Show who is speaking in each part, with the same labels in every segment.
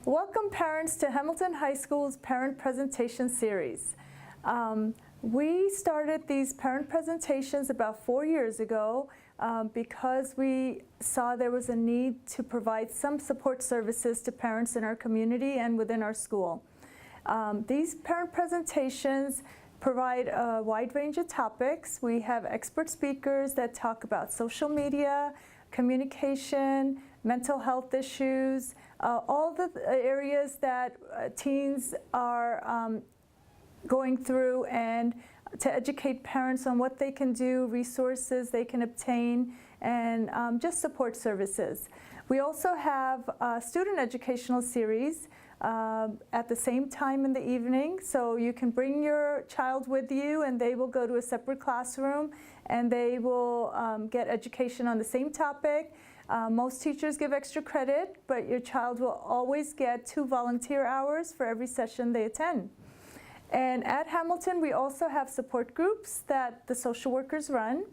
Speaker 1: Welcome parents to Hamilton High School's Parent Presentation Series. We started these parent presentations about 4 years ago because we saw there was a need to provide some support services to parents in our community and within our school. These parent presentations provide a wide range of topics. We have expert speakers that talk about social media, communication, mental health issues, all the areas that teens are going through, and to educate parents on what they can do, resources they can obtain, and just support services. We also have a student educational series at the same time in the evening, so you can bring your child with you and they will go to a separate classroom and they will get education on the same topic. Most teachers give extra credit, but your child will always get 2 volunteer hours for every session they attend. And at Hamilton, we also have support groups that the social workers run.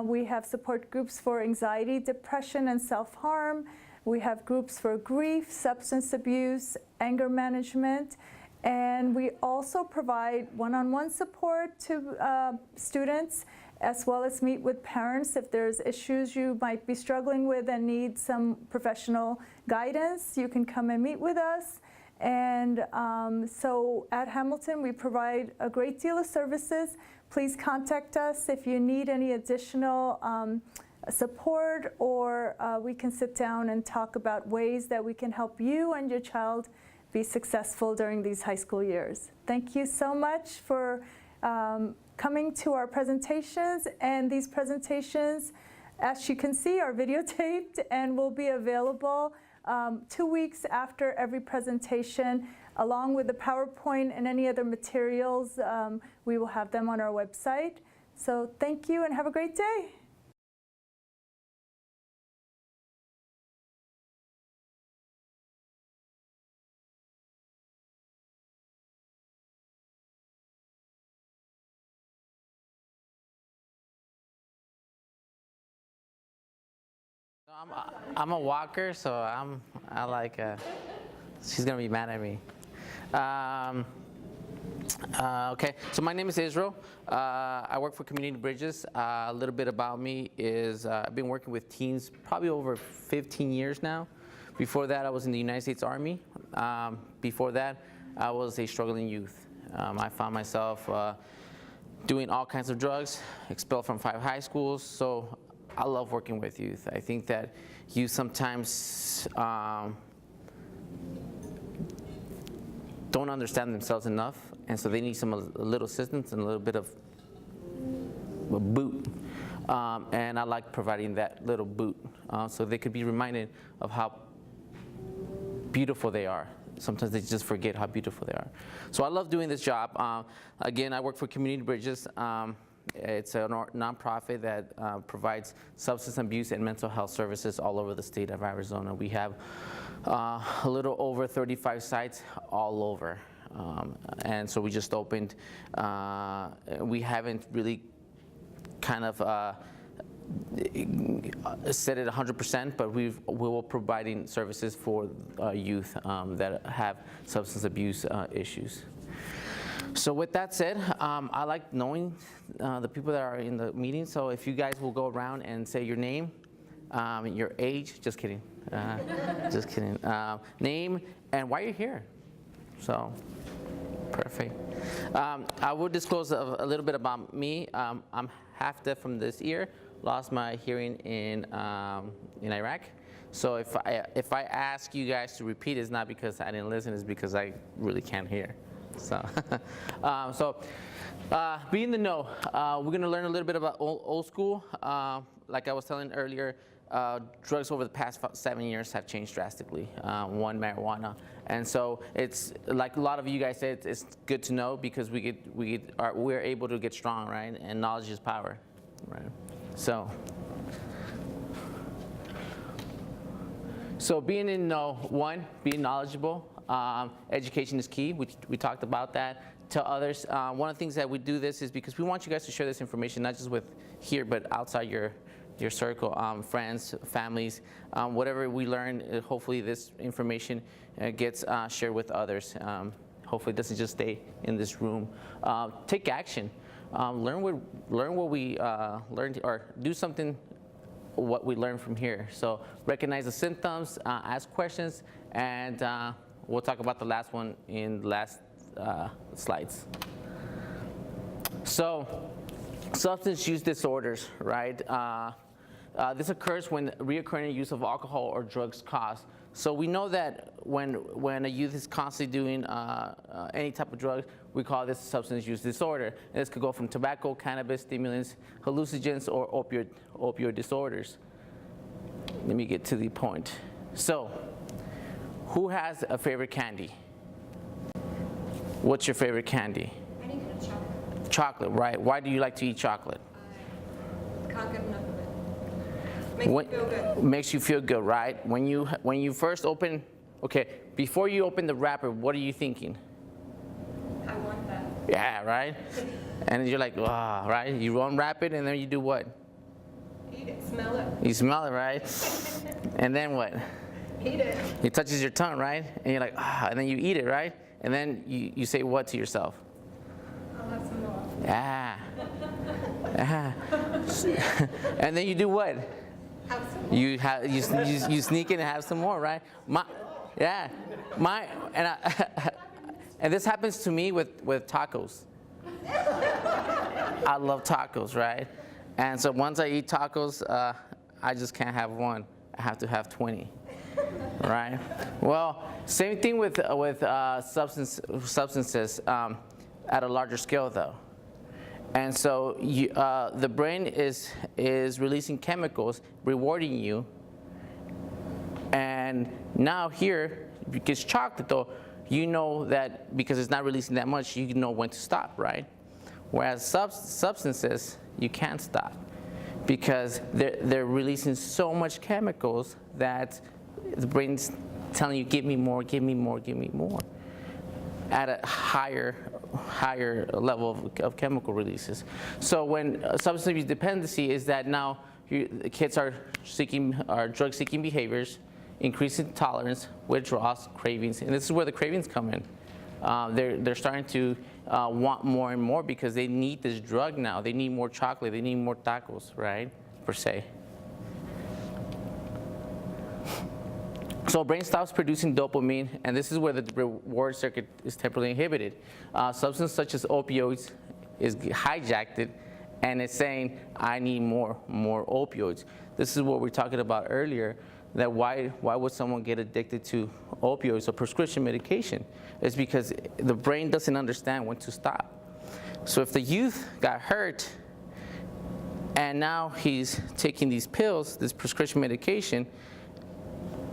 Speaker 1: We have support groups for anxiety, depression, and self-harm. We have groups for grief, substance abuse, anger management, and we also provide one-on-one support to students, as well as meet with parents if there's issues you might be struggling with and need some professional guidance. You can come and meet with us. And so at Hamilton, we provide a great deal of services. Please contact us if you need any additional support, or we can sit down and talk about ways that we can help you and your child be successful during these high school years. Thank you so much for coming to our presentations, and these presentations, as you can see, are videotaped and will be available 2 weeks after every presentation, along with the PowerPoint and any other materials. We will have them on our website. So thank you and have a great day.
Speaker 2: I'm a walker, so I like. She's gonna be mad at me. Okay, so my name is Israel. I work for Community Bridges. A little bit about me is I've been working with teens probably over 15 years now. Before that, I was in the United States Army. Before that, I was a struggling youth. I found myself doing all kinds of drugs, expelled from 5 high schools. So I love working with youth. I think that youth sometimes don't understand themselves enough, and so they need a little assistance and a little bit of a boot. And I like providing that little boot so they could be reminded of how beautiful they are. Sometimes they just forget how beautiful they are. So I love doing this job. Again, I work for Community Bridges. It's a nonprofit that provides substance abuse and mental health services all over the state of Arizona. We have a little over 35 sites all over. And so we just opened. We haven't really kind of set it 100%, but we will providing services for youth that have substance abuse issues. So with that said, I like knowing the people that are in the meeting. So if you guys will go around and say your name, your age, just kidding, just kidding, name, and why you're here. So, perfect. I will disclose a little bit about me. I'm half deaf from this ear. Lost my hearing in Iraq. So if I ask you guys to repeat, it's not because I didn't listen, it's because I really can't hear. So, be in the know. We're going to learn a little bit about old school. Like I was telling earlier, drugs over the past 7 years have changed drastically. One, marijuana, and so it's like a lot of you guys said. It's good to know because we're able to get strong, right? And knowledge is power, right? So being in know, one, being knowledgeable. Education is key. We talked about that. To others, one of the things that we do this is because we want you guys to share this information, not just with here, but outside your circle, friends, families, whatever we learn. Hopefully, this information gets shared with others. Hopefully, it doesn't just stay in this room. Take action. Learn what we learned, or do something what we learned from here. So recognize the symptoms, ask questions, and we'll talk about the last one in the last slides. So substance use disorders, right? This occurs when reoccurring use of alcohol or drugs cause. So we know that when a youth is constantly doing any type of drug, we call this substance use disorder. And this could go from tobacco, cannabis, stimulants, hallucinogens, or opioid disorders. Let me get to the point. So, who has a favorite candy? What's your favorite candy?
Speaker 3: Any kind of chocolate.
Speaker 2: Chocolate, right? Why do you like to eat chocolate?
Speaker 3: I can't get enough of it. Makes me feel good.
Speaker 2: Makes you feel good, right? When you first open, okay, before you open the wrapper, what are you thinking?
Speaker 3: I want that.
Speaker 2: Yeah, right? And you're like, ah, right? You unwrap it, and then you do what?
Speaker 3: Eat it, smell it,
Speaker 2: You smell it, right? And then what?
Speaker 3: eat it.
Speaker 2: It touches your tongue, right? And you're like, ah, and then you eat it, right? And then you say what to yourself?
Speaker 3: I'll have some more.
Speaker 2: Ah. Ah. And then you do what?
Speaker 3: Have some more.
Speaker 2: You sneak in and have some more, right? And this happens to me with tacos. I love tacos, right? And so once I eat tacos, I just can't have one. I have to have 20, right? Well, same thing with substances at a larger scale, though. And so the brain is releasing chemicals, rewarding you. And now here, because chocolate, though, you know that because it's not releasing that much, you know when to stop, right? Whereas substances, you can't stop because they're releasing so much chemicals that the brain's telling you, give me more, give me more, give me more, at a higher level of chemical releases. So when substance abuse dependency is that now the kids are drug-seeking behaviors, increasing tolerance, withdrawals, cravings, and this is where the cravings come in. They're starting to want more and more because they need this drug now. They need more chocolate. They need more tacos, right, per se. So brain stops producing dopamine, and this is where the reward circuit is temporarily inhibited. Substance such as opioids is hijacked, and it's saying, I need more opioids. This is what we were talking about earlier, that why would someone get addicted to opioids or prescription medication? It's because the brain doesn't understand when to stop. So if the youth got hurt, and now he's taking these pills, this prescription medication,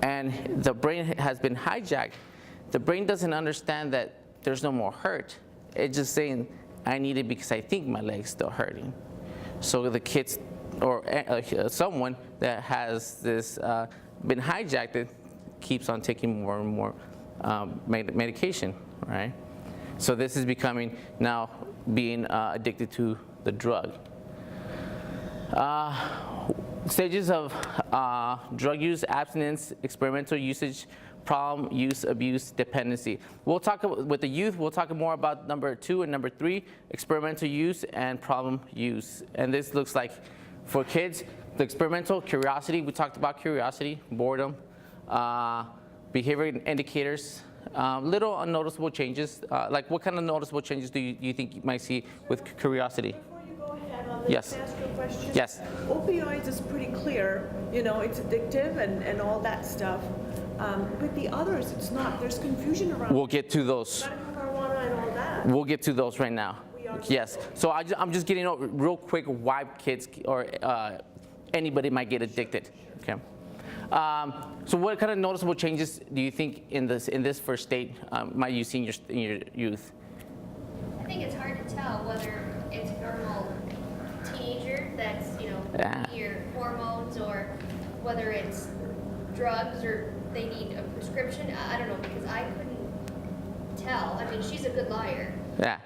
Speaker 2: and the brain has been hijacked, the brain doesn't understand that there's no more hurt. It's just saying, I need it because I think my leg's still hurting. So the kids, or someone that has this been hijacked, keeps on taking more and more medication, right? So this is becoming now being addicted to the drug. Stages of drug use, abstinence, experimental usage, problem use, abuse, dependency. We'll talk with the youth, we'll talk more about number 2 and number 3, experimental use and problem use. And this looks like, for kids, the experimental, curiosity, we talked about curiosity, boredom, behavior indicators, little unnoticeable changes. Like what kind of noticeable changes do you think you might see with curiosity?
Speaker 4: Before you go ahead on this,
Speaker 2: Yes.
Speaker 4: can I ask you a question?
Speaker 2: Yes.
Speaker 4: Opioids is pretty clear, you know, it's addictive and all that stuff. With the others, it's not. There's confusion around
Speaker 2: We'll get to those.
Speaker 4: medical marijuana and all that.
Speaker 2: We'll get to those right now.
Speaker 4: We are.
Speaker 2: Yes. So I'm just getting over real quick why kids or anybody might get addicted. Okay. So what kind of noticeable changes do you think in this first state might you see in your youth?
Speaker 5: I think it's hard to tell whether it's a normal teenager that's,
Speaker 2: Yeah.
Speaker 5: your hormones, or whether it's drugs or they need a prescription. I don't know, because I couldn't tell. I mean, she's a good liar.
Speaker 2: Yeah.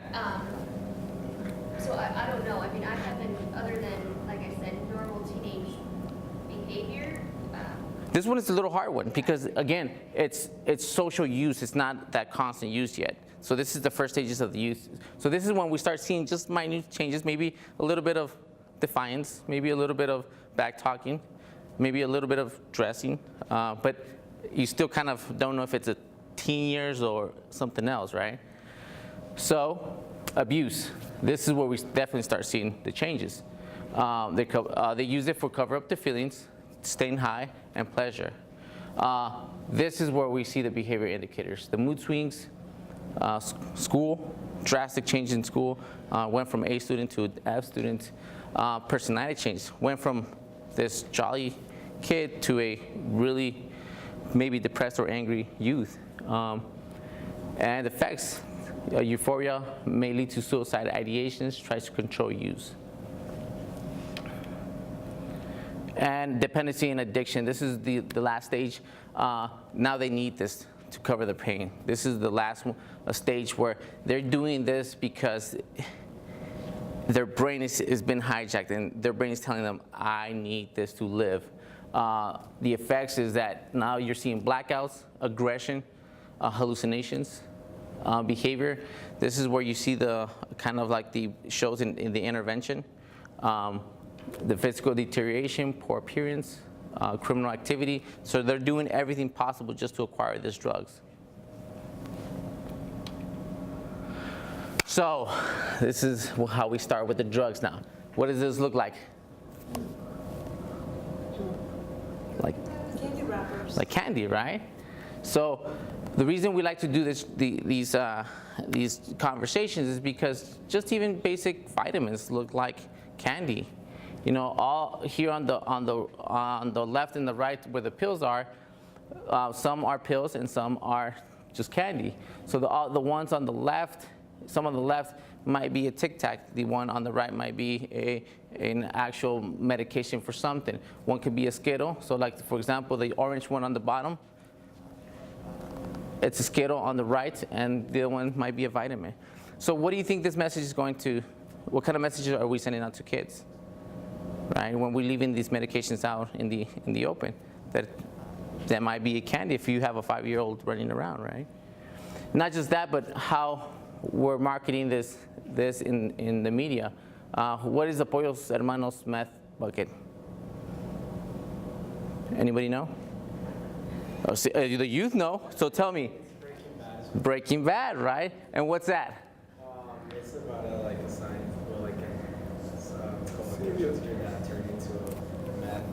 Speaker 5: So I don't know. I mean, I haven't, other than, like I said, normal teenage behavior?
Speaker 2: This one is a little hard one because, again, it's social use. It's not that constant use yet. So this is the first stages of the youth. So this is when we start seeing just minute changes, maybe a little bit of defiance, maybe a little bit of back talking, maybe a little bit of dressing, but you still kind of don't know if it's a teen years or something else, right? So abuse. This is where we definitely start seeing the changes. They use it for cover up their feelings, staying high, and pleasure. This is where we see the behavior indicators. The mood swings, school, drastic change in school, went from A student to F student. Personality change, went from this jolly kid to a really maybe depressed or angry youth. And effects, euphoria may lead to suicide ideations, tries to control use. And dependency and addiction, this is the last stage. Now they need this to cover the pain. This is the last stage where they're doing this because their brain has been hijacked and their brain is telling them, I need this to live. The effects is that now you're seeing blackouts, aggression, hallucinations, behavior. This is where you see the kind of like the shows in the intervention. The physical deterioration, poor appearance, criminal activity. So they're doing everything possible just to acquire these drugs. So this is how we start with the drugs now. What does this look like?
Speaker 4: Candy wrappers.
Speaker 2: Like candy, right? So the reason we like to do these conversations is because just even basic vitamins look like candy. You know, all here on the left and the right where the pills are, some are pills and some are just candy. So the ones on the left, some on the left might be a Tic Tac. The one on the right might be an actual medication for something. One could be a Skittle. So like, for example, the orange one on the bottom, it's a Skittle on the right, and the other one might be a vitamin. So what do you think this message is going to, what kind of messages are we sending out to kids? Right, when we're leaving these medications out in the open, that might be a candy if you have a 5-year-old running around, right? Not just that, but how we're marketing this in the media. What is the Pollos Hermanos meth bucket? Anybody know? Oh, see, the youth know, so tell me. Breaking Bad, right? And what's that?
Speaker 6: It's about a science, well, it's called a chemistry that turned into a meth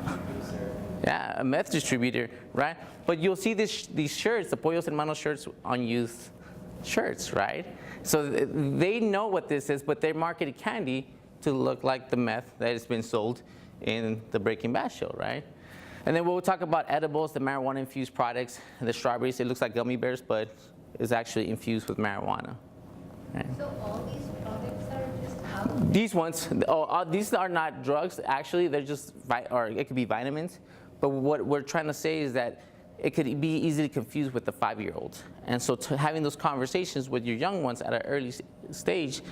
Speaker 6: producer.
Speaker 2: Yeah, a meth distributor, right? But you'll see these shirts, the Pollos Hermanos shirts on youth shirts, right? So they know what this is, but they marketed candy to look like the meth that has been sold in the Breaking Bad show, right? And then we'll talk about edibles, the marijuana-infused products, the strawberries. It looks like gummy bears, but it's actually infused with marijuana. Right?
Speaker 5: So all these products are just out?
Speaker 2: These ones, these are not drugs. Actually, they're just, or it could be vitamins. But what we're trying to say is that it could be easily confused with the 5-year-olds. And so having those conversations with your young ones at an early stage,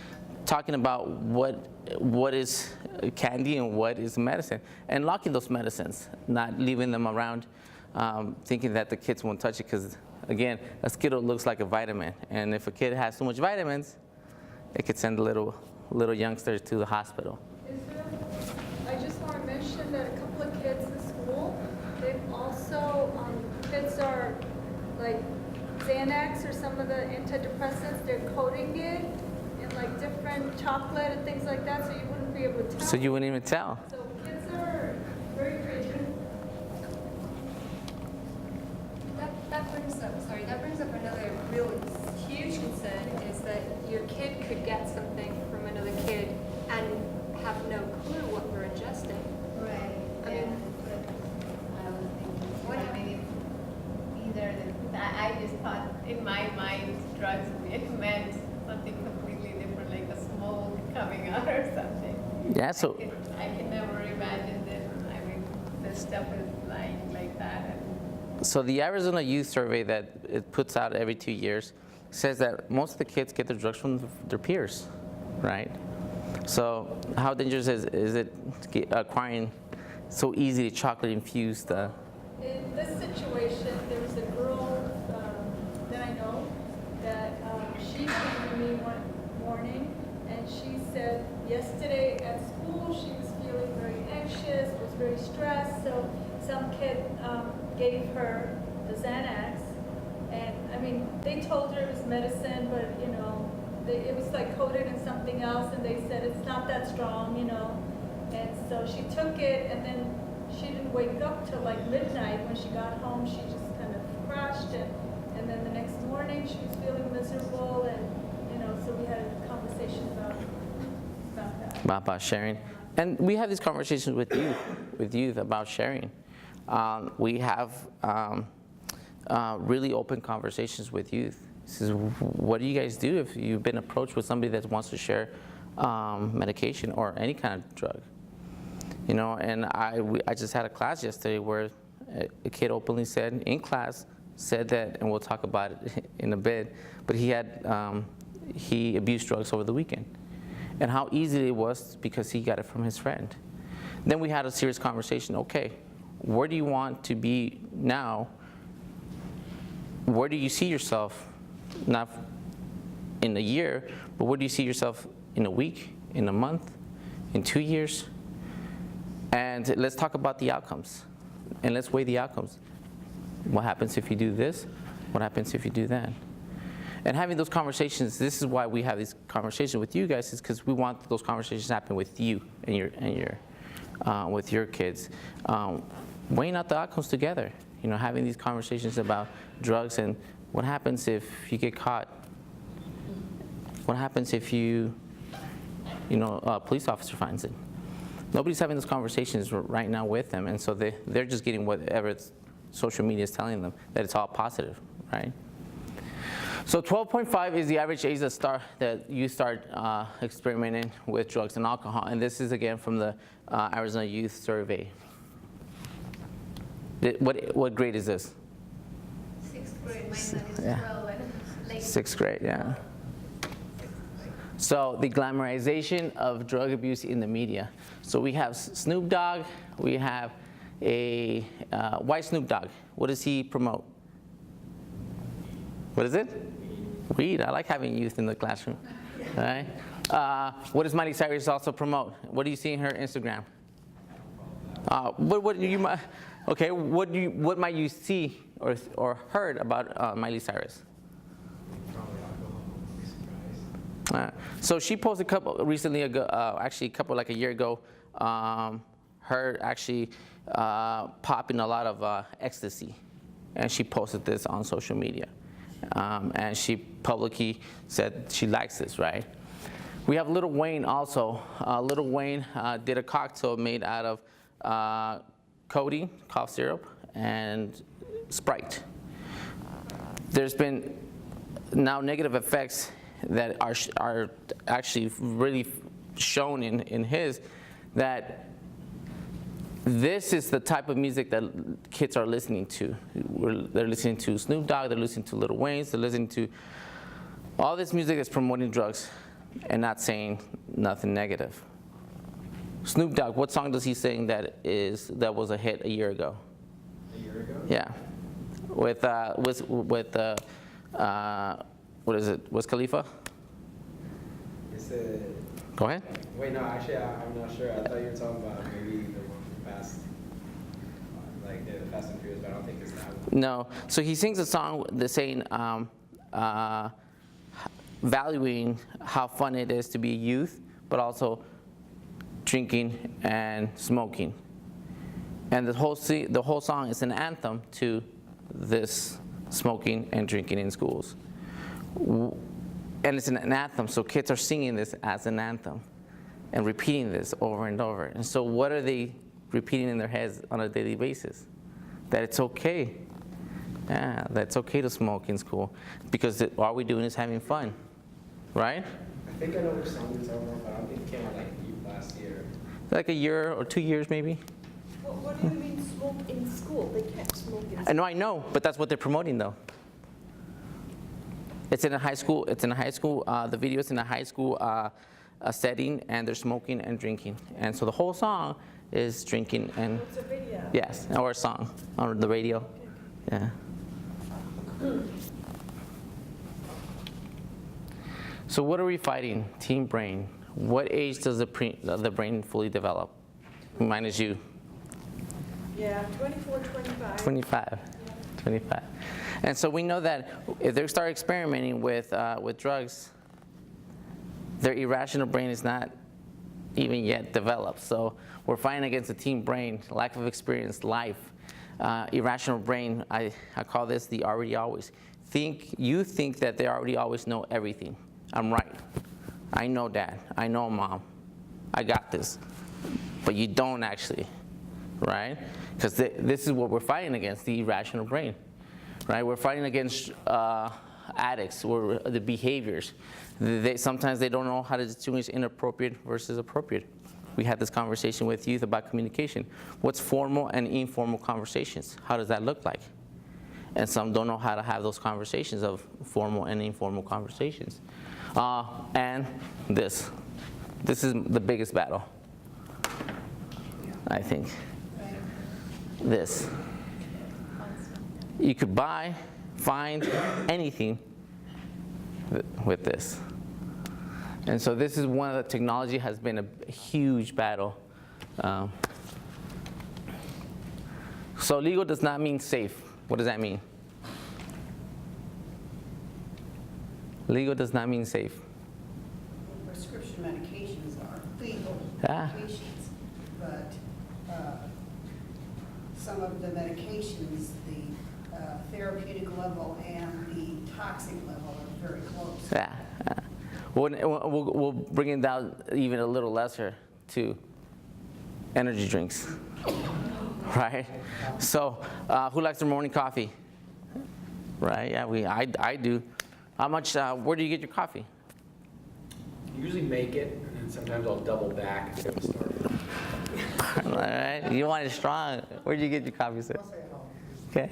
Speaker 2: talking about what is candy and what is medicine, and locking those medicines, not leaving them around thinking that the kids won't touch it, because again, a Skittle looks like a vitamin, and if a kid has too much vitamins, it could send a little youngsters to the hospital.
Speaker 1: I just want to mention that a couple of kids in school, they've also, kids are like Xanax or some of the antidepressants, they're coating it in like different chocolate and things like that, so you wouldn't be able to tell.
Speaker 2: So you wouldn't even tell.
Speaker 1: So kids are very creative.
Speaker 3: That brings up another real huge concern, is that your kid could get something from another kid and have no clue what they're ingesting.
Speaker 7: Right.
Speaker 3: I
Speaker 7: Yeah,
Speaker 3: mean,
Speaker 7: that's what I was thinking.
Speaker 3: What-
Speaker 7: I mean, either I just thought in my mind drugs meant something completely different, like a smoke coming out or something.
Speaker 2: Yeah, so
Speaker 7: I can never imagine that. I mean, this stuff is lying like that.
Speaker 2: So the Arizona Youth Survey that it puts out every 2 years says that most of the kids get their drugs from their peers, right? So how dangerous is it acquiring so easy to chocolate infused.
Speaker 1: In this situation, there was a girl that I know that she came to me one morning and she said yesterday at school she was feeling very anxious, was very stressed, so some kid gave her the Xanax, and I mean, they told her it was medicine, but you know, it was like coated in something else, and they said it's not that strong, you know, and so she took it, and then she didn't wake up till like midnight. When she got home, she just kind of crashed, and then the next morning she was feeling miserable, and you know, so we had a conversation about that.
Speaker 2: About sharing. And we have these conversations with youth about sharing. We have really open conversations with youth. This is, what do you guys do if you've been approached with somebody that wants to share medication or any kind of drug? You know, and I just had a class yesterday where a kid openly said in class, said that, and we'll talk about it in a bit, but he abused drugs over the weekend. And how easy it was because he got it from his friend. Then we had a serious conversation. Okay, where do you want to be now? Where do you see yourself, not in a year, but where do you see yourself in a week, in a month, in 2 years? And let's talk about the outcomes. And let's weigh the outcomes. What happens if you do this? What happens if you do that? And having those conversations, this is why we have these conversations with you guys, is because we want those conversations to happen with you and with your kids. Weighing out the outcomes together, you know, having these conversations about drugs and what happens if you get caught? What happens if a police officer finds it? Nobody's having those conversations right now with them, and so they're just getting whatever social media is telling them, that it's all positive, right? So 12.5 is the average age that you start experimenting with drugs and alcohol. And this is, again, from the Arizona Youth Survey. What grade is this?
Speaker 5: 6th grade, my son is
Speaker 2: Yeah.
Speaker 5: 12 and late.
Speaker 2: 6th grade, yeah. So the glamorization of drug abuse in the media. So we have Snoop Dogg. We have why Snoop Dogg? What does he promote? What is it? Weed. I like having youth in the classroom. All right. What does Miley Cyrus also promote? What do you see in her Instagram? What might you see or heard about Miley Cyrus?
Speaker 6: Probably alcohol. I'd be surprised.
Speaker 2: So she posted a year ago, her actually popping a lot of ecstasy, and she posted this on social media. And she publicly said she likes this, right? We have Lil Wayne also. Lil Wayne did a cocktail made out of codeine, cough syrup, and Sprite. There's been now negative effects that are actually really shown in his, that this is the type of music that kids are listening to. They're listening to Snoop Dogg, they're listening to Lil Wayne, they're listening to all this music that's promoting drugs and not saying nothing negative. Snoop Dogg, what song does he sing that was a hit a year ago?
Speaker 6: A year ago?
Speaker 2: Yeah, with what is it? Wiz Khalifa?
Speaker 6: Is it?
Speaker 2: Go ahead.
Speaker 6: Wait, no, actually, I'm not sure. I thought you were talking about maybe the one from Fast, like the Fast and Furious, but I don't think it's that one.
Speaker 2: No. So he sings a song that's saying, valuing how fun it is to be youth, but also drinking and smoking. And the whole song is an anthem to this smoking and drinking in schools. And it's an anthem, so kids are singing this as an anthem and repeating this over and over. And so what are they repeating in their heads on a daily basis? That it's okay. Yeah, that it's okay to smoke in school because all we're doing is having fun, right?
Speaker 6: I think I know which song you're talking about, but I don't think it came out like last year.
Speaker 2: Like a year or 2 years maybe.
Speaker 4: What do you mean smoke in school? They can't smoke in school.
Speaker 2: I know, but that's what they're promoting though. It's in a high school. The video is in a high school setting, and they're smoking and drinking. And so the whole song is drinking and
Speaker 4: It's a video.
Speaker 2: yes, or a song on the radio. Yeah. So what are we fighting? Teen brain. What age does the brain fully develop? Minus you.
Speaker 4: Yeah, 24, 25.
Speaker 2: 25. 25. And so we know that if they start experimenting with drugs, their irrational brain is not even yet developed. So we're fighting against the teen brain, lack of experience, life, irrational brain. I call this the already always. You think that they already always know everything. I'm right. I know dad. I know mom. I got this. But you don't actually, right? Because this is what we're fighting against, the irrational brain, right? We're fighting against addicts or the behaviors. Sometimes they don't know how to distinguish inappropriate versus appropriate. We had this conversation with youth about communication. What's formal and informal conversations? How does that look like? And some don't know how to have those conversations of formal and informal conversations. And this is the biggest battle, I think. This. You could find anything with this. And so this is one of the technology has been a huge battle. So legal does not mean safe. What does that mean? Legal does not mean safe.
Speaker 8: Prescription medications are legal
Speaker 2: Ah.
Speaker 8: medications, but some of the medications, the therapeutic level and the toxic level are very close.
Speaker 2: Yeah. We'll bring it down even a little lesser to energy drinks, right? So who likes their morning coffee? Right? Yeah, I do. How much? Where do you get your coffee?
Speaker 6: Usually make it, and then sometimes I'll double back and get started.
Speaker 2: All right. You want it strong. Where do you get your coffee, sir? Okay.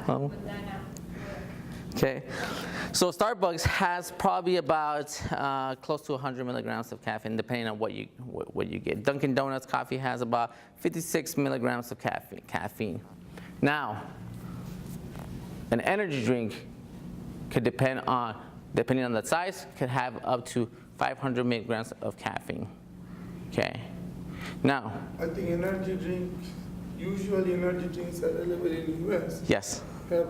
Speaker 2: Home. Okay. So Starbucks has probably about close to 100 milligrams of caffeine, depending on what you get. Dunkin' Donuts coffee has about 56 milligrams of caffeine. Now, an energy drink could depending on the size, could have up to 500 milligrams of caffeine. Okay. Now,
Speaker 9: I think usually energy drinks available in the US
Speaker 2: yes.
Speaker 9: have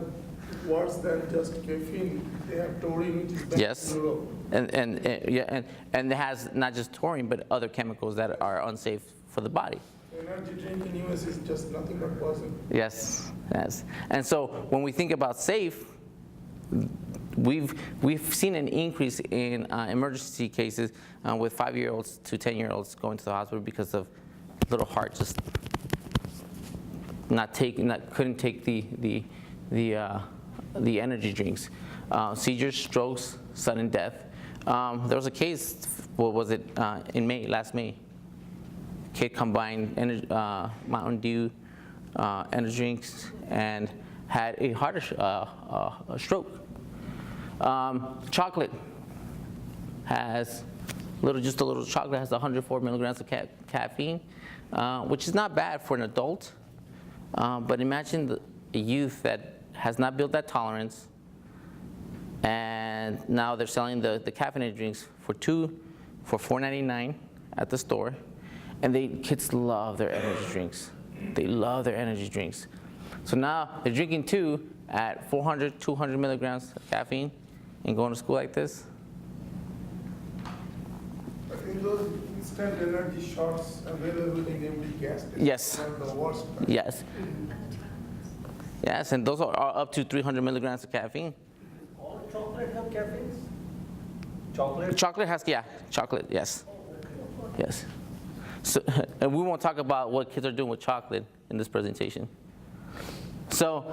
Speaker 9: worse than just caffeine. They have taurine, which is bad
Speaker 2: Yes.
Speaker 9: in Europe.
Speaker 2: And it has not just taurine, but other chemicals that are unsafe for the body.
Speaker 9: Energy drink in US is just nothing but poison.
Speaker 2: Yes, yes. And so when we think about safe, we've seen an increase in emergency cases with 5-year-olds to 10-year-olds going to the hospital because of little heart just couldn't take the energy drinks. Seizures, strokes, sudden death. There was a case, what was it, last May? Kid combined Mountain Dew, energy drinks, and had a stroke. Chocolate has just a little chocolate has 104 milligrams of caffeine, which is not bad for an adult. But imagine a youth that has not built that tolerance, and now they're selling the caffeinated drinks for $4.99 at the store, and kids love their energy drinks. They love their energy drinks. So now they're drinking 2 at 400, 200 milligrams of caffeine and going to school like this.
Speaker 9: I think those instant energy shots available in every gas station
Speaker 2: Yes.
Speaker 9: are the worst.
Speaker 2: Yes. Yes, and those are up to 300 milligrams of caffeine.
Speaker 6: All chocolate have caffeine? Chocolate?
Speaker 2: Chocolate has, chocolate, yes. Yes. So, and we won't talk about what kids are doing with chocolate in this presentation. So,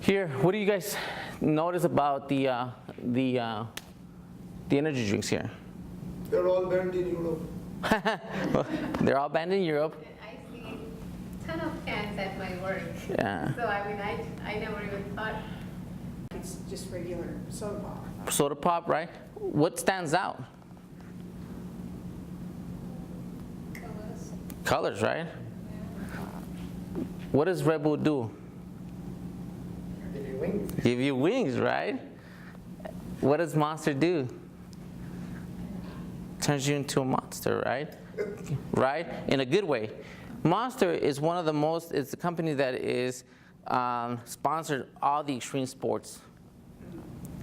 Speaker 2: here, what do you guys notice about the energy drinks here?
Speaker 9: They're all banned in Europe.
Speaker 2: They're all banned in Europe.
Speaker 7: I see a ton of cans at my work.
Speaker 2: Yeah.
Speaker 7: So I mean, I never even thought.
Speaker 8: It's just regular soda pop.
Speaker 2: Soda pop, right? What stands out? Colors, right? What does Red Bull do?
Speaker 6: Give you wings.
Speaker 2: Give you wings, right? What does Monster do? Turns you into a monster, right? Right? In a good way. Monster is one of the most, it's a company that is sponsored all the extreme sports.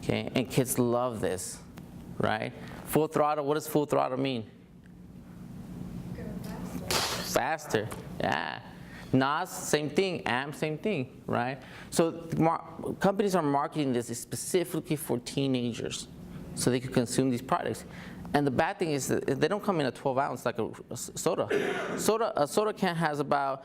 Speaker 2: Okay, and kids love this, right? Full throttle, what does full throttle mean? Faster, yeah. NOS, same thing. AMP, same thing, right? So companies are marketing this specifically for teenagers so they can consume these products. And the bad thing is that they don't come in a 12 ounce like a soda. A soda can has about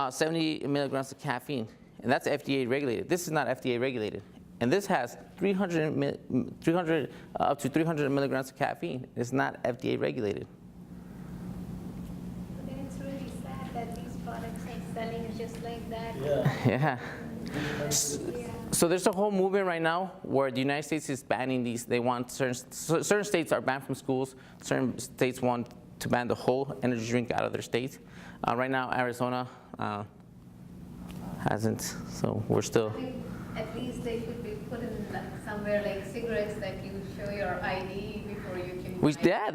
Speaker 2: 70 milligrams of caffeine, and that's FDA regulated. This is not FDA regulated. And this has 300 up to 300 milligrams of caffeine. It's not FDA regulated.
Speaker 7: But then it's really sad that these products are selling just like that.
Speaker 2: Yeah. So there's a whole movement right now where the United States is banning these. They want certain states are banned from schools. Certain states want to ban the whole energy drink out of their states. Right now, Arizona hasn't. So we're still.
Speaker 7: I think at least they could be put in somewhere like cigarettes that you show your ID before you can.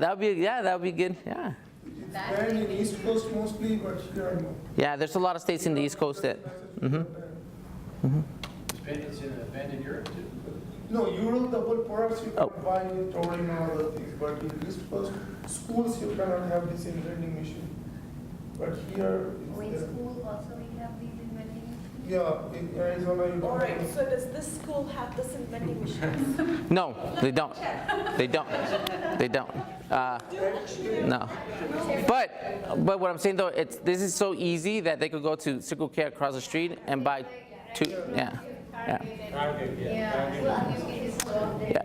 Speaker 2: That would be good. Yeah.
Speaker 9: It's banned in East Coast mostly, but here no.
Speaker 2: Yeah, there's a lot of states in the East Coast that.
Speaker 10: It's banned in Europe too?
Speaker 9: No, Europe, the whole products you can buy it or in other things, but in East Coast schools you cannot have this in vending machine. But here,
Speaker 7: In
Speaker 9: it's there.
Speaker 7: school also we have these in vending machines?
Speaker 9: Yeah, in Arizona you don't.
Speaker 4: All right,
Speaker 9: have.
Speaker 4: so does this school have this in vending machines?
Speaker 2: No, they don't. They don't. They don't. No. But what I'm saying though, this is so easy that they could go to Circle K across the street and buy two. Yeah. Yeah. Yeah.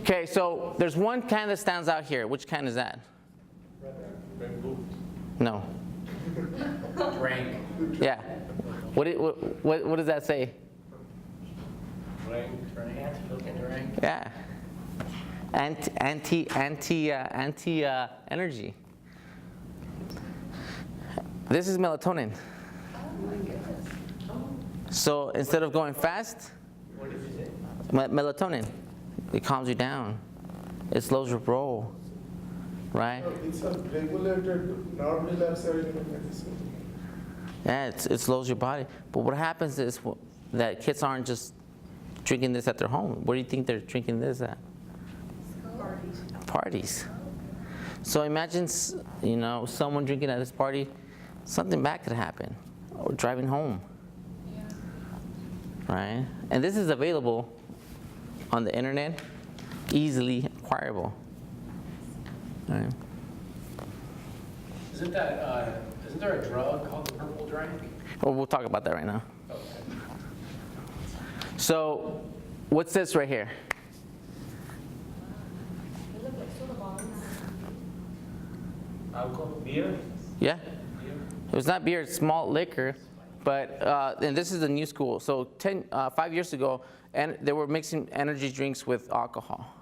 Speaker 2: Okay, so there's one can that stands out here. Which can is that?
Speaker 10: Red Bull.
Speaker 2: No.
Speaker 10: Drank.
Speaker 2: Yeah. What does that say?
Speaker 10: Drank.
Speaker 2: Yeah. Anti energy. This is melatonin. So instead of going fast,
Speaker 10: What did you say?
Speaker 2: melatonin, it calms you down. It slows your roll, right?
Speaker 9: It's a regulated, not relaxer in the medicine.
Speaker 2: Yeah, it slows your body. But what happens is that kids aren't just drinking this at their home. Where do you think they're drinking this at? Parties. So imagine, someone drinking at this party, something bad could happen, or driving home. Right? And this is available on the internet, easily acquirable. Right?
Speaker 10: Isn't there a drug called the purple drink?
Speaker 2: Well, we'll talk about that right now.
Speaker 10: Okay.
Speaker 2: So, what's this right here?
Speaker 10: Alcohol, beer?
Speaker 2: Yeah?
Speaker 10: Beer?
Speaker 2: It was not beer, it's malt liquor. But, and this is the new school. So 5 years ago, and they were mixing energy drinks with alcohol.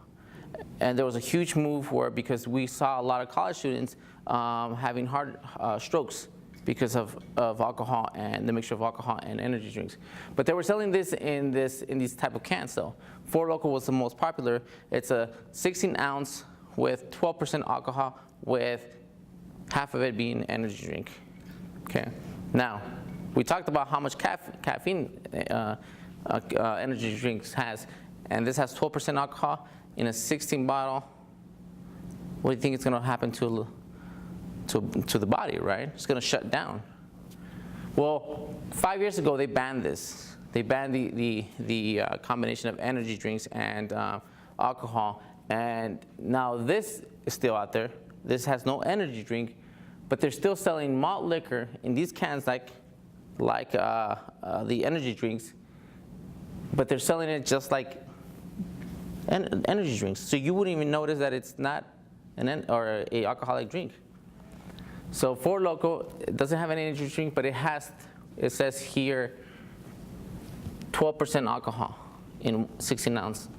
Speaker 2: And there was a huge move because we saw a lot of college students having heart strokes because of alcohol and the mixture of alcohol and energy drinks. But they were selling this in these type of cans though. 4 Loko was the most popular. It's a 16 ounce with 12% alcohol with half of it being energy drink. Okay. Now, we talked about how much caffeine energy drinks has, and this has 12% alcohol in a 16 bottle. What do you think is going to happen to the body, right? It's going to shut down. Well, 5 years ago, they banned this. They banned the combination of energy drinks and alcohol, and now this is still out there. This has no energy drink, but they're still selling malt liquor in these cans like the energy drinks, but they're selling it just like energy drinks. So you wouldn't even notice that it's not an alcoholic drink. So 4 Loko, it doesn't have an energy drink, but it says here 12% alcohol in 16 ounce.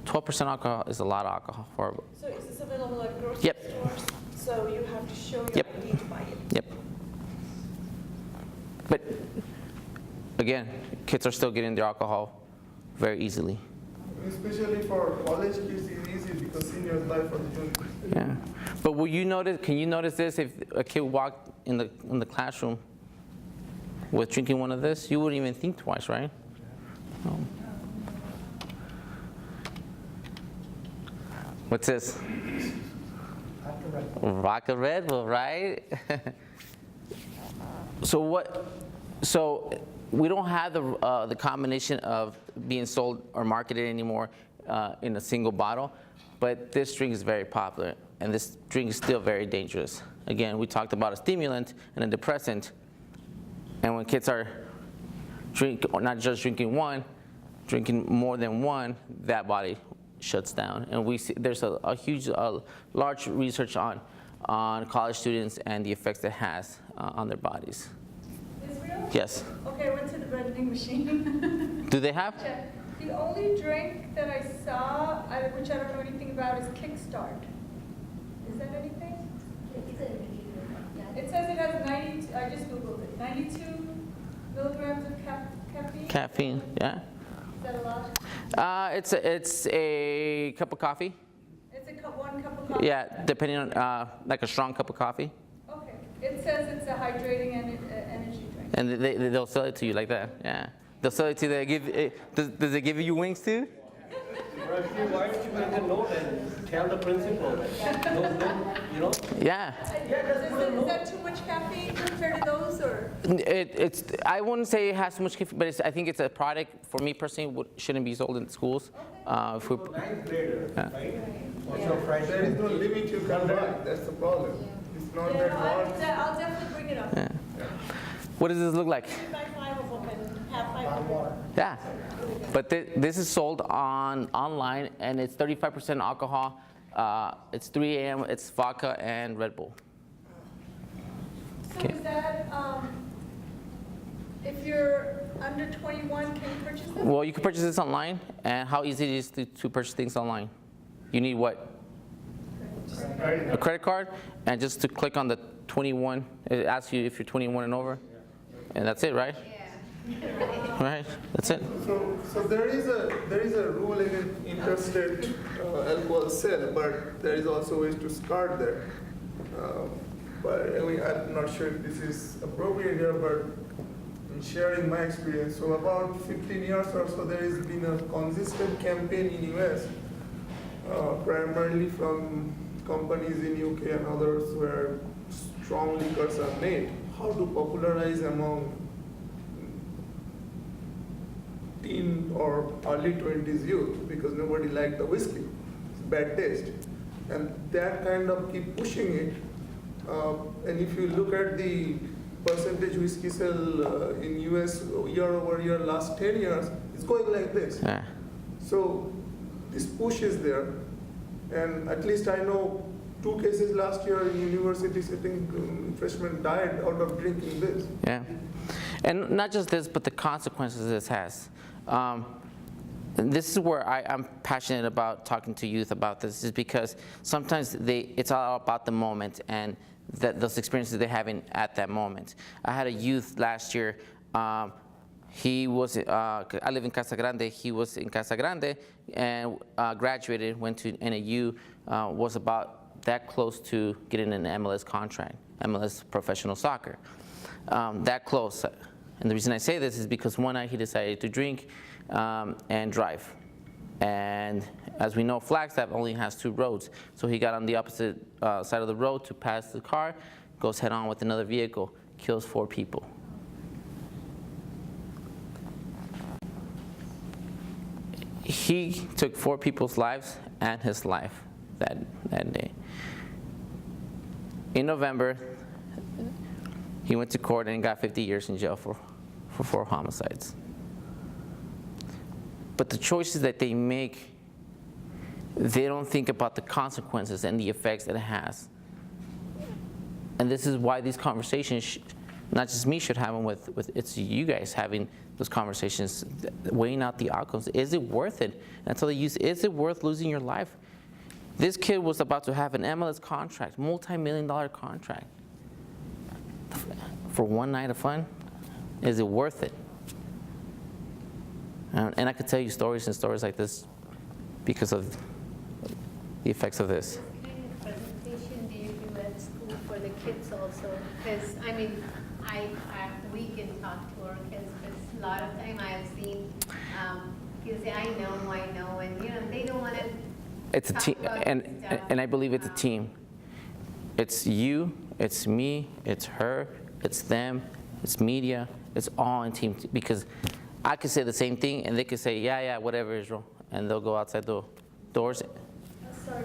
Speaker 2: 12% alcohol is a lot of alcohol for.
Speaker 4: So is this available at grocery
Speaker 2: Yep.
Speaker 4: stores? So you have to show your
Speaker 2: Yep.
Speaker 4: ID to buy it?
Speaker 2: Yep. But again, kids are still getting their alcohol very easily.
Speaker 9: Especially for college kids, it's easy because seniors buy for the juniors.
Speaker 2: Yeah. But will you notice? Can you notice this? If a kid walked in the classroom with drinking one of this, you wouldn't even think twice, right? No. What's this? Vodka Red Bull, right? So we don't have the combination of being sold or marketed anymore in a single bottle, but this drink is very popular, and this drink is still very dangerous. Again, we talked about a stimulant and a depressant, and when kids are not just drinking one, drinking more than one, that body shuts down. And we see there's a huge, large research on college students and the effects it has on their bodies.
Speaker 1: Israel?
Speaker 2: Yes.
Speaker 1: Okay, I went to the vending machine.
Speaker 2: Do they have?
Speaker 1: Check. The only drink that I saw, which I don't know anything about, is Kickstart. Is that anything? It says it has 90, I just Googled it, 92 milligrams of caffeine.
Speaker 2: Caffeine, yeah.
Speaker 1: Is that a lot?
Speaker 2: It's a cup of coffee.
Speaker 1: It's one cup of coffee?
Speaker 2: Yeah, depending on, like a strong cup of coffee.
Speaker 1: Okay. It says it's a hydrating energy drink.
Speaker 2: And they'll sell it to you like that, yeah. They'll sell it to you, does it give you wings too?
Speaker 10: Why don't you make a note and tell the principal?
Speaker 2: Yeah.
Speaker 1: Is that too much caffeine compared to those, or?
Speaker 2: I wouldn't say it has too much caffeine, but I think it's a product, for me personally, shouldn't be sold in schools. If we, yeah.
Speaker 9: There is no limit you can buy, that's the problem. It's not
Speaker 1: Yeah,
Speaker 9: that
Speaker 1: no,
Speaker 9: large.
Speaker 1: I'll definitely bring it up.
Speaker 2: Yeah. What does this look like?
Speaker 4: Buy 5 of them and have 5 of them.
Speaker 2: Yeah, but this is sold online, and it's 35% alcohol. It's 3 a.m. It's vodka and Red Bull.
Speaker 1: So is that, if you're under 21, can you purchase this?
Speaker 2: Well, you can purchase this online, and how easy it is to purchase things online. You need what? A credit card, and just to click on the 21. It asks you if you're 21 and over, and that's it, right?
Speaker 5: Yeah.
Speaker 2: Right, that's it.
Speaker 9: So there is a rule in interstate alcohol sale, but there is also ways to start there. But I mean, I'm not sure if this is appropriate here, but in sharing my experience, so about 15 years or so, there has been a consistent campaign in US, primarily from companies in UK and others where strong liquors are made, how to popularize among teen or early 20s youth, because nobody liked the whiskey. It's bad taste. And that kind of keep pushing it. And if you look at the percentage whiskey sale in US year over year last 10 years, it's going like this.
Speaker 2: Yeah.
Speaker 9: So this push is there. And at least I know 2 cases last year in university setting, freshmen died out of drinking this.
Speaker 2: Yeah, and not just this, but the consequences this has. And this is where I'm passionate about talking to youth about this, is because sometimes it's all about the moment and those experiences they're having at that moment. I had a youth last year. He was, I live in Casa Grande. He was in Casa Grande and graduated, went to NAU, was about that close to getting an MLS contract, MLS professional soccer. That close. And the reason I say this is because one night he decided to drink and drive. And as we know, Flagstaff only has 2 roads. So he got on the opposite side of the road to pass the car, goes head on with another vehicle, kills 4 people. He took 4 people's lives and his life that day. In November, he went to court and got 50 years in jail for 4 homicides. But the choices that they make, they don't think about the consequences and the effects that it has. And this is why these conversations, not just me should have them with it's you guys having those conversations, weighing out the outcomes. Is it worth it? And I tell the youth, is it worth losing your life? This kid was about to have an MLS contract, multi-million-dollar contract, for one night of fun. Is it worth it? And I could tell you stories and stories like this because of the effects of this.
Speaker 7: What kind of presentation do you do at school for the kids also? Because, I mean, we can talk to our kids, but a lot of time I've seen kids say, I know, and they don't want to.
Speaker 2: It's a team, and I believe it's a team. It's you, it's me, it's her, it's them, it's media. It's all in team, because I could say the same thing and they could say, yeah, whatever, Israel, and they'll go outside the doors.
Speaker 1: Sorry.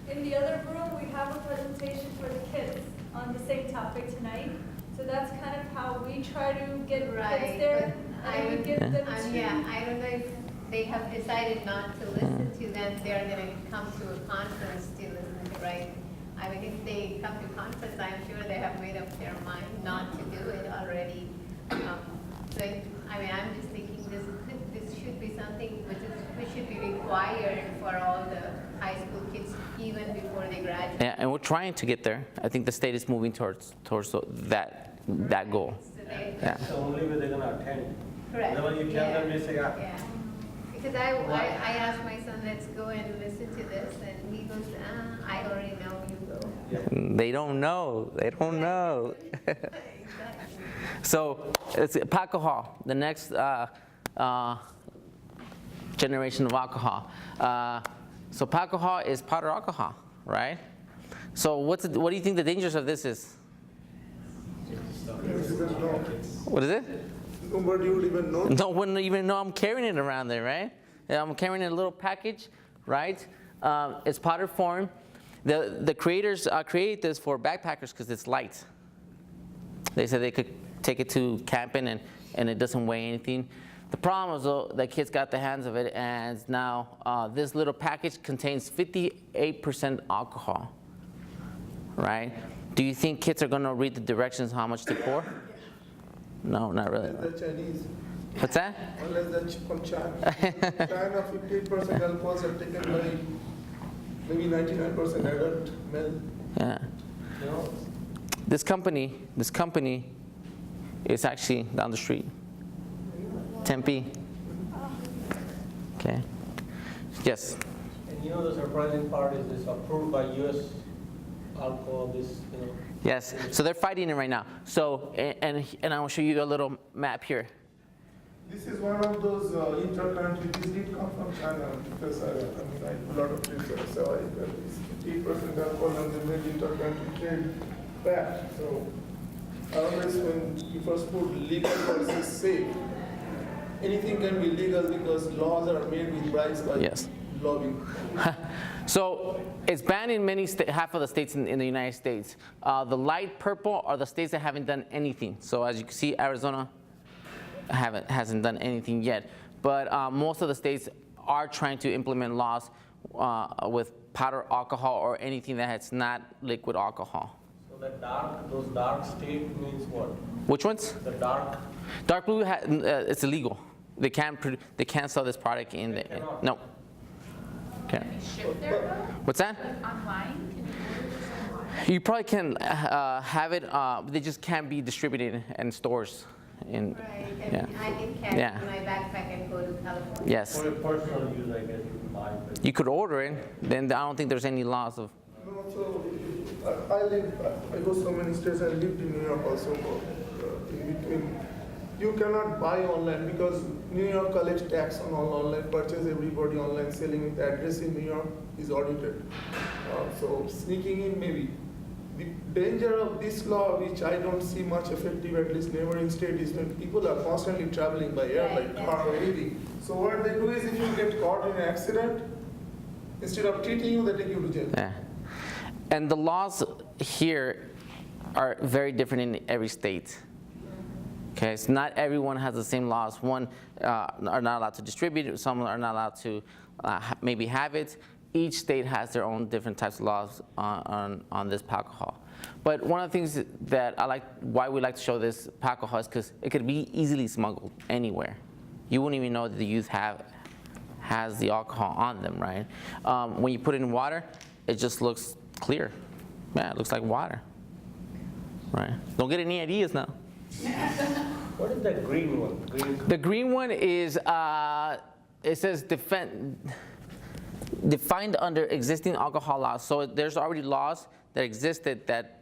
Speaker 1: In the other room, we have a presentation for the kids on the same topic tonight. So that's kind of how we try to get kids there. And we get them to.
Speaker 7: I don't know if they have decided not to listen to them, they're going to come to a conference to listen to, right? I mean, if they come to conference, I'm sure they have made up their mind not to do it already. So, I mean, I'm just thinking this should be something which should be required for all the high school kids even before they graduate.
Speaker 2: Yeah, and we're trying to get there. I think the state is moving towards that goal.
Speaker 7: So they,
Speaker 2: Yeah.
Speaker 10: That's the only way they're gonna attend.
Speaker 7: correct.
Speaker 10: Otherwise you tell them, they say,
Speaker 7: Yeah. Because I asked my son, let's go and listen to this, and he goes, I already know, you go.
Speaker 2: They don't know. They don't know.
Speaker 7: Exactly.
Speaker 2: So it's PacoHa, the next generation of alcohol. So PacoHa is powder alcohol, right? So what do you think the dangers of this is? What is it?
Speaker 9: Nobody would even know.
Speaker 2: No one wouldn't even know I'm carrying it around there, right? I'm carrying a little package, right? It's powder form. The creators created this for backpackers because it's light. They said they could take it to camping and it doesn't weigh anything. The problem is though, the kids got the hands of it, and now this little package contains 58% alcohol, right? Do you think kids are going to read the directions how much to pour? No, not really.
Speaker 9: The Chinese.
Speaker 2: What's that?
Speaker 9: Unless that's from China. China, 58% alcohols are taken by maybe 99% adult men.
Speaker 2: Yeah.
Speaker 10: you know,
Speaker 2: This company is actually down the street. Tempe. Okay. Yes.
Speaker 10: and the surprising part is this approved by US alcohol,
Speaker 2: Yes. So they're fighting it right now. So and I will show you a little map here.
Speaker 9: This is one of those inter-country. This did come from China because I do a lot of research. So it's 8% alcohol and they made inter-country trade back. So always when you first put legal versus safe, anything can be legal because laws are made with bribes by lobbying.
Speaker 2: So it's banned in half of the states in the United States. The light purple are the states that haven't done anything. So as you can see, Arizona hasn't done anything yet. But most of the states are trying to implement laws with powder alcohol or anything that has not liquid alcohol.
Speaker 10: So those dark state means what?
Speaker 2: Which ones?
Speaker 10: The dark.
Speaker 2: Dark blue, it's illegal. They can't sell this product in the. No. Okay.
Speaker 11: Ship there though?
Speaker 2: What's that?
Speaker 11: Online? Can you order this online?
Speaker 2: You probably can have it. They just can't be distributed in stores.
Speaker 7: Right, I can carry it in my backpack and go to California.
Speaker 2: Yes.
Speaker 10: For your personal use, I guess you can buy it.
Speaker 2: You could order it. Then I don't think there's any laws of.
Speaker 9: No, so I go so many states. I lived in New York also. In between, you cannot buy online because New York collects tax on all online purchase. Everybody online selling with address in New York is audited. So sneaking in maybe. The danger of this law, which I don't see much effective, at least neighboring state, is that people are constantly traveling by air, by car or anything. So what they do is if you get caught in an accident, instead of treating you, they take you to jail.
Speaker 2: Yeah. And the laws here are very different in every state. Okay, so not everyone has the same laws. One are not allowed to distribute it, some are not allowed to maybe have it. each state has their own different types of laws on this PacoHa. But one of the things that I like, why we like to show this PacoHa is because it could be easily smuggled anywhere. You wouldn't even know that the youth has the alcohol on them, right? When you put it in water, it just looks clear. Yeah, it looks like water, right? Don't get any ideas now.
Speaker 10: What is that green one?
Speaker 2: The green one is, it says defined under existing alcohol laws. So there's already laws that existed that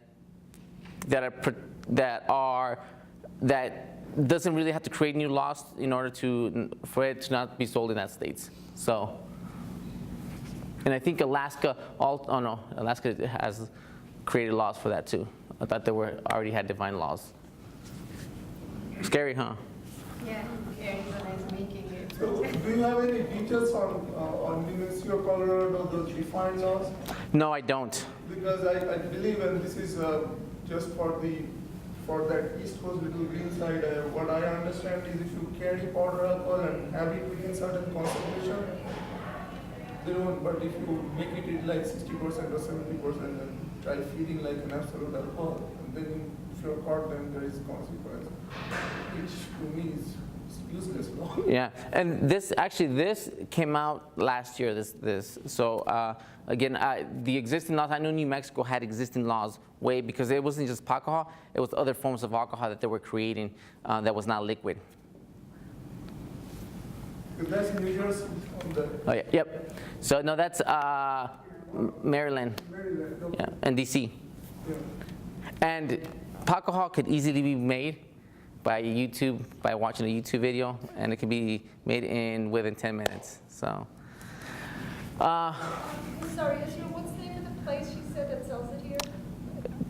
Speaker 2: doesn't really have to create new laws in order for it to not be sold in that states. So, and I think Alaska, Alaska has created laws for that too. I thought they already had defined laws. Scary, huh?
Speaker 7: Yeah, Arizona is making it.
Speaker 9: So, do you have any details on New Mexico, Colorado, those defined laws?
Speaker 2: No, I don't.
Speaker 9: Because I believe, and this is just for that East Coast little green side, what I understand is if you carry powder alcohol and have it within certain concentration, they don't, but if you make it like 60% or 70% and try feeding like an absolute alcohol, and then if you're caught, then there is consequence, which to me is useless law.
Speaker 2: Yeah, and this came out last year. So again, the existing laws. I know New Mexico had existing laws because it wasn't just PacoHa; it was other forms of alcohol that they were creating that was not liquid.
Speaker 9: That's New Jersey on the.
Speaker 2: Oh yeah, yep. So no, that's Maryland.
Speaker 9: Maryland, okay.
Speaker 2: Yeah, and DC.
Speaker 9: Yeah.
Speaker 2: And PacoHa could easily be made by watching a YouTube video, and it can be made within 10 minutes. So.
Speaker 3: Sorry, Ezra, what's the name of the place you said that sells it here?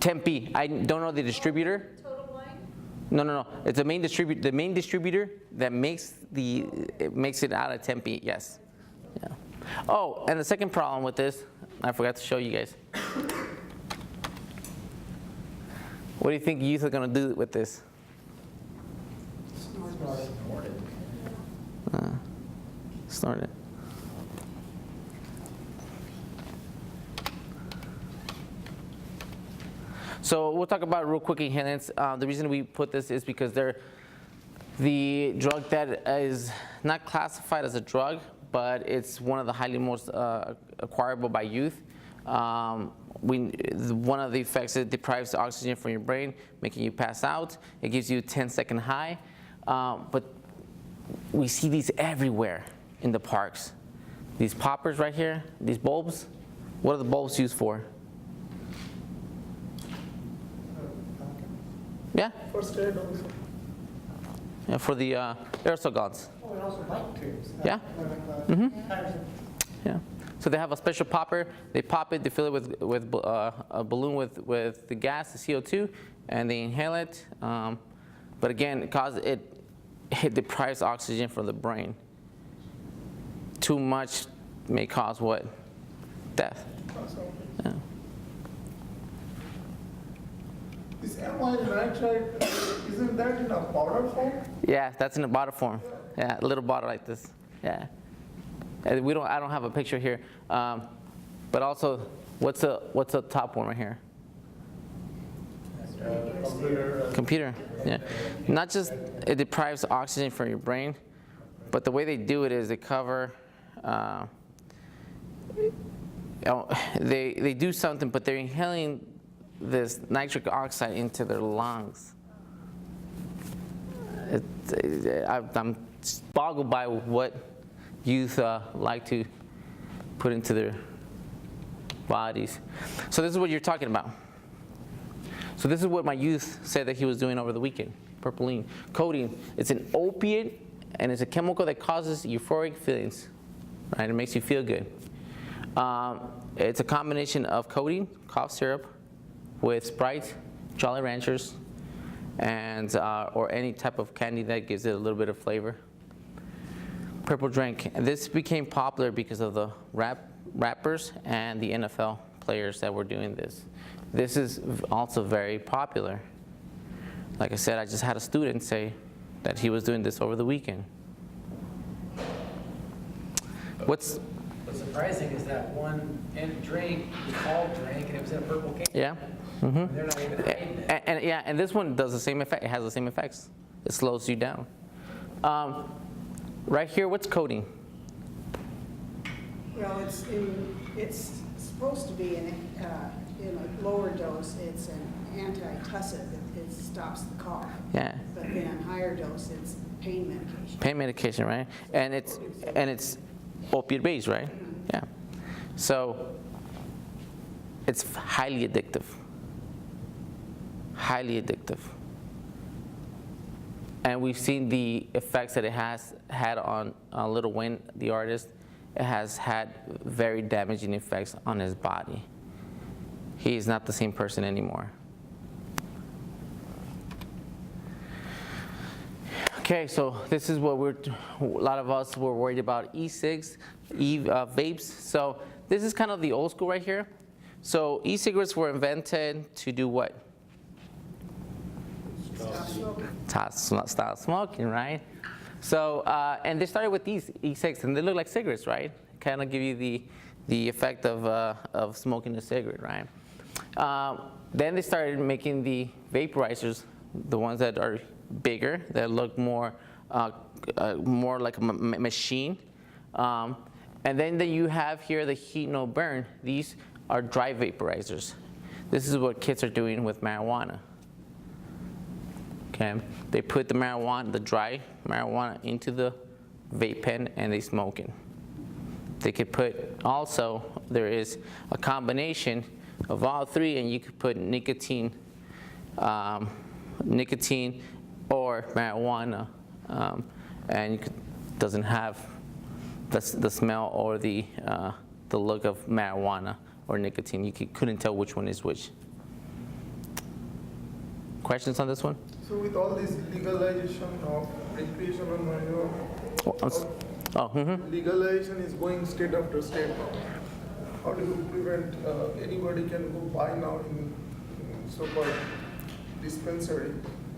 Speaker 2: Tempe. I don't know the distributor.
Speaker 3: Total Wine?
Speaker 2: No. It's the main distributor that makes it out of Tempe. Yes. Yeah. Oh, and the second problem with this, I forgot to show you guys. What do you think youth are gonna do with this? Snort it. So we'll talk about real quick inhalants. The reason we put this is because they're the drug that is not classified as a drug, but it's one of the highly most acquirable by youth. One of the effects, it deprives oxygen from your brain, making you pass out. It gives you a 10-second high. But we see these everywhere in the parks. These poppers right here, these bulbs, what are the bulbs used for? Yeah?
Speaker 9: First aid also.
Speaker 2: Yeah, for the aerosol guns.
Speaker 12: Oh, and also light tubes.
Speaker 2: Yeah?
Speaker 12: Tires.
Speaker 2: Yeah. So they have a special popper. They pop it, they fill it with a balloon with the gas, the CO2, and they inhale it. But again, it deprives oxygen from the brain. Too much may cause what? Death. Yeah.
Speaker 9: This amyl nitrite, isn't that in a powder form?
Speaker 2: Yeah, that's in a bottle form. Yeah, a little bottle like this. Yeah. And I don't have a picture here. But also, what's the top one right here? Computer. Yeah. Not just it deprives oxygen from your brain, but the way they do it is they cover. They do something, but they're inhaling this nitric oxide into their lungs. I'm boggled by what youth like to put into their bodies. So this is what you're talking about. So this is what my youth said that he was doing over the weekend. Purpleine. Codeine. It's an opiate, and it's a chemical that causes euphoric feelings. Right? It makes you feel good. It's a combination of codeine, cough syrup, with Sprite, Jolly Ranchers, and or any type of candy that gives it a little bit of flavor. Purple drink. And this became popular because of the rappers and the NFL players that were doing this. This is also very popular. Like I said, I just had a student say that he was doing this over the weekend.
Speaker 12: What's surprising is that one drink, we all drank, and it was in a purple can.
Speaker 2: Yeah. Mm-hmm.
Speaker 12: They're not even hiding it.
Speaker 2: And yeah, and this one does the same effect. It has the same effects. It slows you down. Right here, what's codeine?
Speaker 8: Well, it's supposed to be in a lower dose, it's an antitussive, it stops the cough.
Speaker 2: Yeah.
Speaker 8: But then on higher dose, it's pain medication.
Speaker 2: Pain medication, right? And it's opiate based, right? Yeah. So it's highly addictive. Highly addictive. And we've seen the effects that it has had on Lil Wayne, the artist. It has had very damaging effects on his body. He is not the same person anymore. Okay, so this is what a lot of us were worried about, Ecigs, vapes. So this is kind of the old school right here. So e-cigarettes were invented to do what? Stop smoking, right? So, and they started with these E6, and they look like cigarettes, right? Kind of give you the effect of smoking a cigarette, right? Then they started making the vaporizers, the ones that are bigger, that look more like a machine. And then you have here the heat no burn. These are dry vaporizers. This is what kids are doing with marijuana. Okay, they put the marijuana, the dry marijuana, into the vape pen and they smoke it. They could put, also, there is a combination of all three, and you could put nicotine or marijuana, and it doesn't have the smell or the look of marijuana or nicotine. You couldn't tell which one is which. Questions on this one?
Speaker 9: So with all this legalization of recreational marijuana, legalization is going state after state now. How do you prevent anybody can go buy now in so-called dispensary?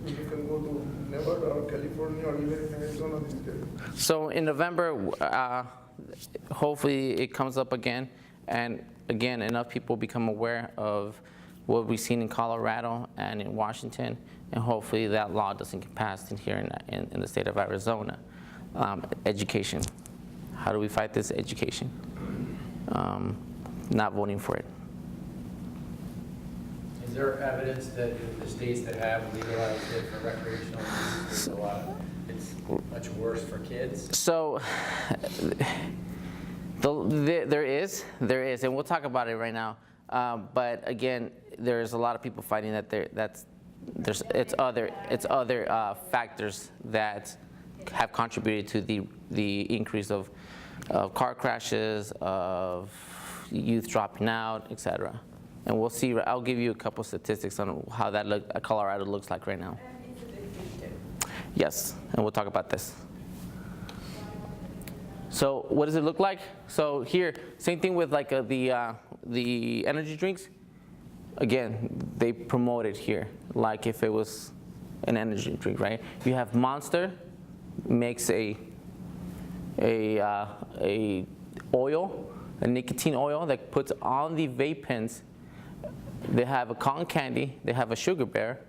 Speaker 9: You can go to Nevada or California or even in Arizona these days.
Speaker 2: So in November, hopefully it comes up again, and again enough people become aware of what we've seen in Colorado and in Washington, and hopefully that law doesn't get passed in here in the state of Arizona. Education. How do we fight this? Education. Not voting for it.
Speaker 13: Is there evidence that the states that have legalized it for recreational use, it's much worse for kids?
Speaker 2: So there is, and we'll talk about it right now. But again, there's a lot of people fighting that it's other factors that have contributed to the increase of car crashes, of youth dropping out, etc. And we'll see. I'll give you a couple statistics on how that Colorado looks like right now. Yes, and we'll talk about this. So what does it look like? So here, same thing with like the energy drinks. Again, they promote it here, like if it was an energy drink, right? You have Monster, makes a oil, a nicotine oil that puts on the vape pens. They have a cotton candy, they have a sugar bear,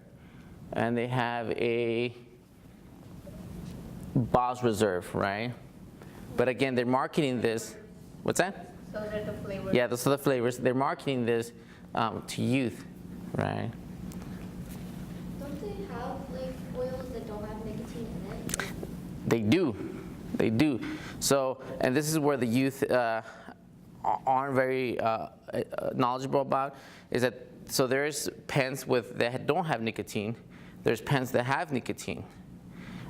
Speaker 2: and they have a Boss Reserve, right? But again, they're marketing this. What's that?
Speaker 7: Those are the flavors.
Speaker 2: Yeah, those are the flavors. They're marketing this to youth, right?
Speaker 5: Don't they have like oils that don't have nicotine in it?
Speaker 2: They do. So, and this is where the youth aren't very knowledgeable about, is that, so there's pens that don't have nicotine. There's pens that have nicotine.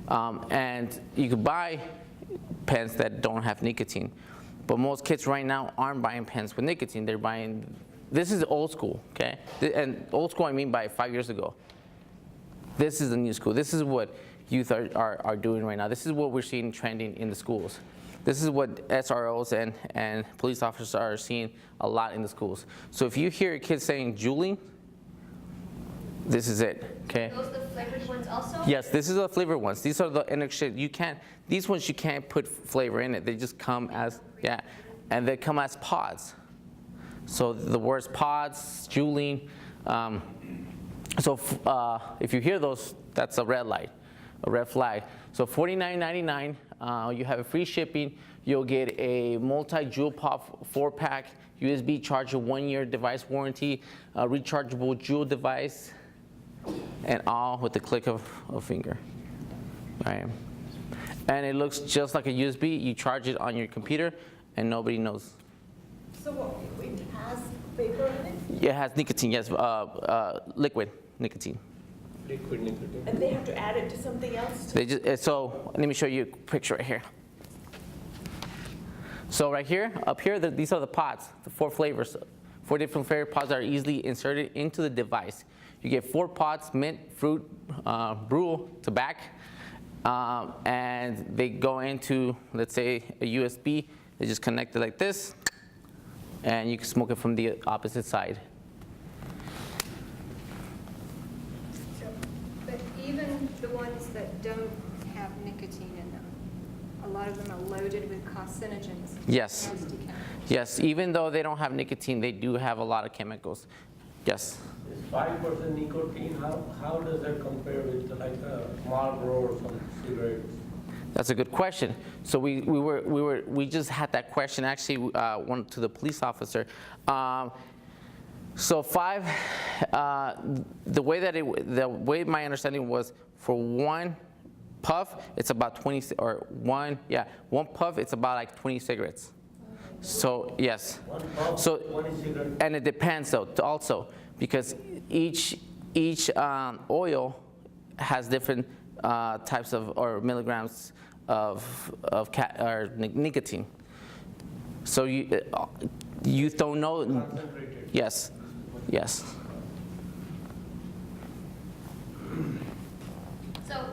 Speaker 2: And you could buy pens that don't have nicotine. But most kids right now aren't buying pens with nicotine. They're buying, this is old school, okay? And old school I mean by 5 years ago. This is the new school. This is what youth are doing right now. This is what we're seeing trending in the schools. This is what SROs and police officers are seeing a lot in the schools. So if you hear kids saying Julie, this is it, okay?
Speaker 5: Those the flavored ones also?
Speaker 2: Yes, this is the flavored ones. These are the these ones you can't put flavor in it. They just come as, yeah. and they come as pods. So the words pods, juuling. If you hear those, that's a red light, a red flag. So $49.99, you have a free shipping. You'll get a multi-jewel pop 4-pack, USB charger, 1-year device warranty, a rechargeable jewel device, and all with the click of a finger. Right. And it looks just like a USB. You charge it on your computer, and nobody knows.
Speaker 4: So what, it has vapor in it?
Speaker 2: It has nicotine, yes, liquid nicotine.
Speaker 10: Liquid nicotine.
Speaker 4: And they have to add it to something else?
Speaker 2: They just, so let me show you a picture right here. So right here, up here, these are the pods, the 4 flavors. 4 different flavor pods are easily inserted into the device. You get 4 pods, mint, fruit, brew, tobacco, and they go into, let's say, a USB. They just connect it like this, and you can smoke it from the opposite side.
Speaker 3: But even the ones that don't have nicotine in them, a lot of them are loaded with carcinogens.
Speaker 2: Yes.
Speaker 3: Nasty chemicals.
Speaker 2: Yes, even though they don't have nicotine, they do have a lot of chemicals. Yes.
Speaker 10: Is 5% nicotine, how does that compare with like Marlboro or some cigarettes?
Speaker 2: That's a good question. So we just had that question actually one to the police officer. So 5, the way my understanding was for 1 puff, it's about 20, or 1 puff, it's about like 20 cigarettes. So yes.
Speaker 10: 1 puff,
Speaker 2: So
Speaker 10: 20 cigarettes?
Speaker 2: and it depends though also because each oil has different types of or milligrams of nicotine. So you don't know.
Speaker 10: Concentrated.
Speaker 2: Yes. Yes.
Speaker 5: So,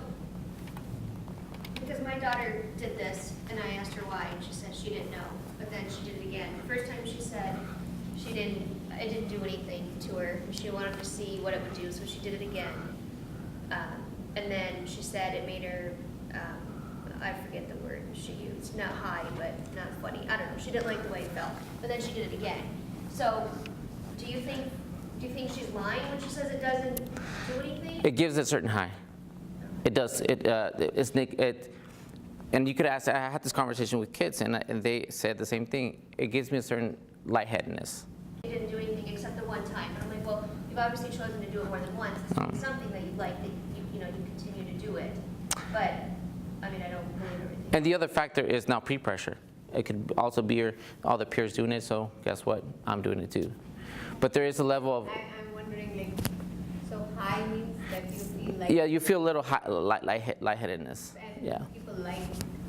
Speaker 5: because my daughter did this, and I asked her why, and she said she didn't know, but then she did it again. The first time she said it didn't do anything to her. She wanted to see what it would do, so she did it again. And then she said it made her, I forget the word she used, not high, but not funny. I don't know, she didn't like the way it felt. But then she did it again. So, do you think she's lying when she says it doesn't do anything?
Speaker 2: It gives a certain high. It does. And you could ask. I had this conversation with kids, and they said the same thing. It gives me a certain lightheadedness.
Speaker 5: She didn't do anything except the one time. And I'm like, well, you've obviously chosen to do it more than once. It's something that you like, that you continue to do it. But I mean, I don't believe everything.
Speaker 2: And the other factor is now pre-pressure. It could also be all the peers doing it. So guess what? I'm doing it too. But there is a level of.
Speaker 7: I'm wondering, like, so high means that you feel like.
Speaker 2: Yeah, you feel a little lightheadedness.
Speaker 7: And
Speaker 2: Yeah.
Speaker 7: people like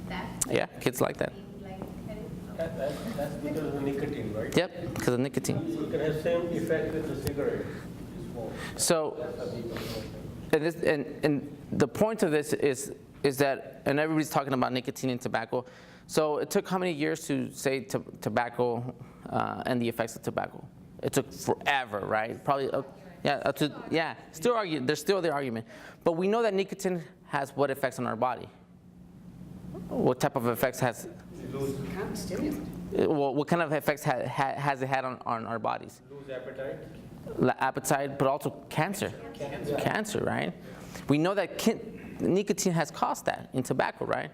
Speaker 7: that.
Speaker 2: Yeah, kids like that.
Speaker 7: Being lightheaded.
Speaker 10: That's because of the nicotine, right?
Speaker 2: Yep, because of nicotine.
Speaker 10: You can have same effect with the cigarette. You smoke.
Speaker 2: So,
Speaker 10: That's how people smoke.
Speaker 2: and the point of this is that, and everybody's talking about nicotine and tobacco. So it took how many years to say tobacco and the effects of tobacco? It took forever, right? Probably, still arguing. There's still the argument. But we know that nicotine has what effects on our body? What type of effects has?
Speaker 8: Kind of stimulant.
Speaker 2: Well, what kind of effects has it had on our bodies?
Speaker 10: Lose appetite.
Speaker 2: Appetite, but also cancer. Cancer, right? We know that nicotine has caused that in tobacco, right?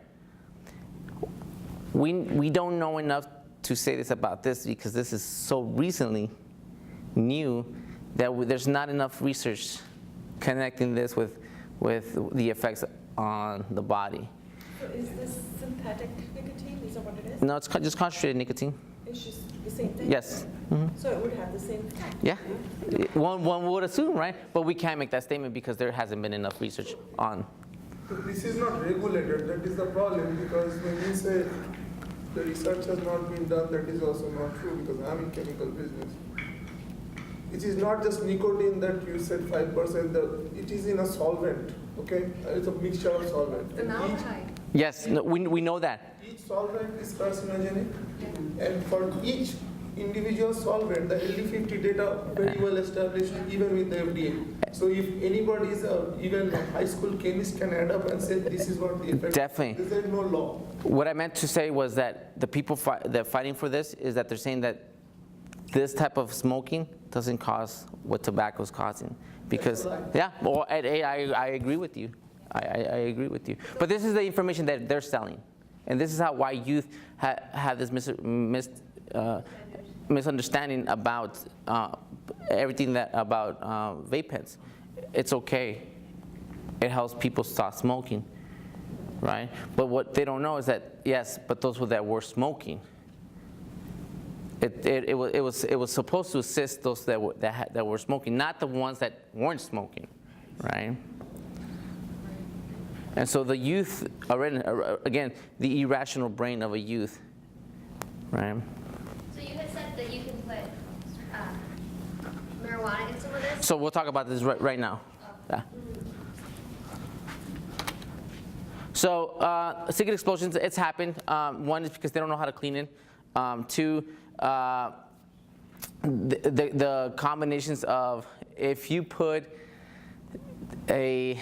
Speaker 2: We don't know enough to say this about this because this is so recently new that there's not enough research connecting this with the effects on the body.
Speaker 4: So is this synthetic nicotine? Is that what it is?
Speaker 2: No, it's just concentrated nicotine.
Speaker 4: It's just the same thing?
Speaker 2: Yes.
Speaker 4: So it would have the same effect?
Speaker 2: Yeah. One would assume, right? But we can't make that statement because there hasn't been enough research on.
Speaker 9: This is not regulated, that is the problem, because when you say the research has not been done, that is also not true, because I'm in chemical business. It is not just nicotine that you said 5%, it is in a solvent, okay? It's a mixture of solvent.
Speaker 3: Formaldehyde.
Speaker 2: Yes, no, we know that.
Speaker 9: Each solvent is carcinogenic, and for each individual solvent, the LD50 data very well established even with the FDA. So if anybody is even a high school chemist can add up and say this is what the effect.
Speaker 2: Definitely.
Speaker 9: There is no law.
Speaker 2: What I meant to say was that the people that are fighting for this is that they're saying that this type of smoking doesn't cause what tobacco is causing. Because, yeah, well, I agree with you. I agree with you. But this is the information that they're selling. And this is why youth have this misunderstanding about everything about vape pens. It's okay. It helps people stop smoking, right? But what they don't know is that, yes, but those that were smoking, it was supposed to assist those that were smoking, not the ones that weren't smoking, right? And so the youth, again, the irrational brain of a youth, right?
Speaker 5: So you had said that you can put marijuana in some of this?
Speaker 2: So we'll talk about this right now. Yeah. So cigarette explosions, it's happened. One is because they don't know how to clean it. Two, the combinations of if you put a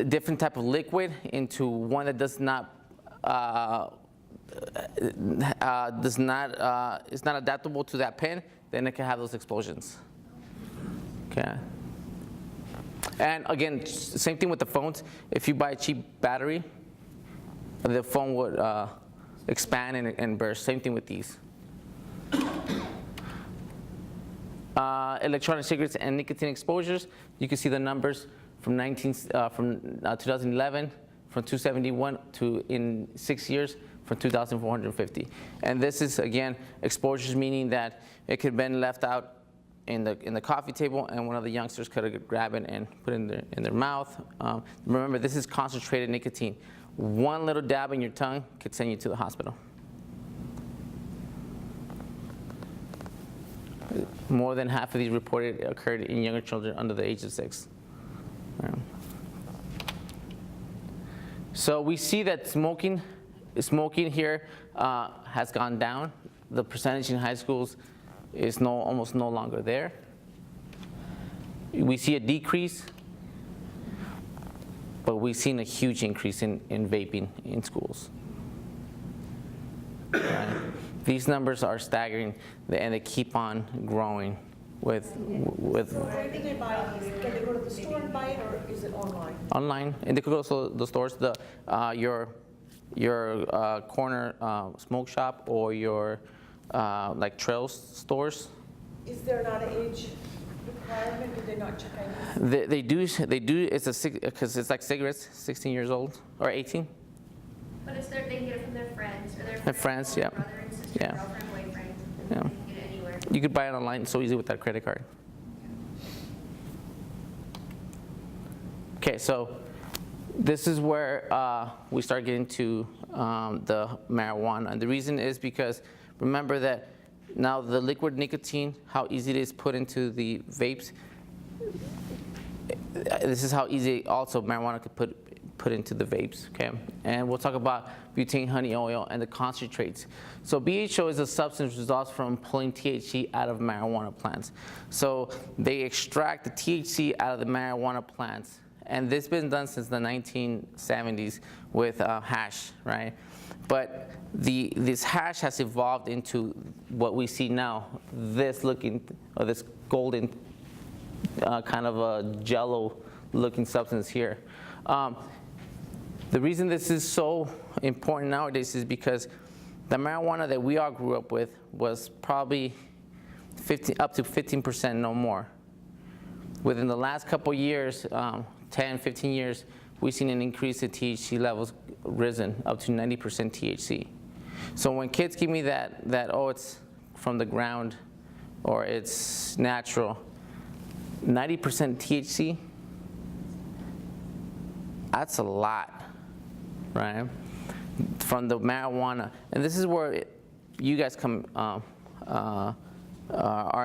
Speaker 2: different type of liquid into one that is not adaptable to that pen, then it can have those explosions. Okay. And again, same thing with the phones. If you buy a cheap battery, the phone would expand and burst. Same thing with these. Electronic cigarettes and nicotine exposures. You can see the numbers from 2011, from 271 to in 6 years, from 2,450. And this is again exposures, meaning that it could have been left out in the coffee table, and one of the youngsters could have grabbed it and put it in their mouth. Remember, this is concentrated nicotine. One little dab in your tongue could send you to the hospital. More than half of these reported occurred in younger children under the age of 6. So we see that smoking here has gone down. The percentage in high schools is almost no longer there. We see a decrease, but we've seen a huge increase in vaping in schools. Right? These numbers are staggering, and they keep on growing with.
Speaker 4: So where do they buy these? Can they go to the store and buy it, or is it online?
Speaker 2: Online, and they could go to the stores, your corner smoke shop, or your like trails stores.
Speaker 4: Is there not an age requirement? Do they not check IDs?
Speaker 2: They do. It's because it's like cigarettes, 16 years old or 18.
Speaker 5: But it's they can get it from their friends or their
Speaker 2: friends,
Speaker 5: or
Speaker 2: yeah.
Speaker 5: brother and sister,
Speaker 2: Yeah.
Speaker 5: girlfriend, boyfriend.
Speaker 2: Yeah.
Speaker 5: They can get it anywhere.
Speaker 2: You could buy it online so easy with that credit card. Okay, so this is where we start getting to the marijuana. And the reason is because remember that now the liquid nicotine, how easy it is put into the vapes. This is how easy also marijuana could put into the vapes, okay? And we'll talk about butane honey oil and the concentrates. So BHO is a substance that results from pulling THC out of marijuana plants. So they extract the THC out of the marijuana plants. And this has been done since the 1970s with hash, right? But this hash has evolved into what we see now, this golden kind of a jello-looking substance here. The reason this is so important nowadays is because the marijuana that we all grew up with was probably up to 15%, no more. Within the last couple years, 10, 15 years, we've seen an increase in THC levels risen up to 90% THC. So when kids give me that oh, it's from the ground or it's natural, 90% THC, that's a lot, right? From the marijuana. And this is where you guys are an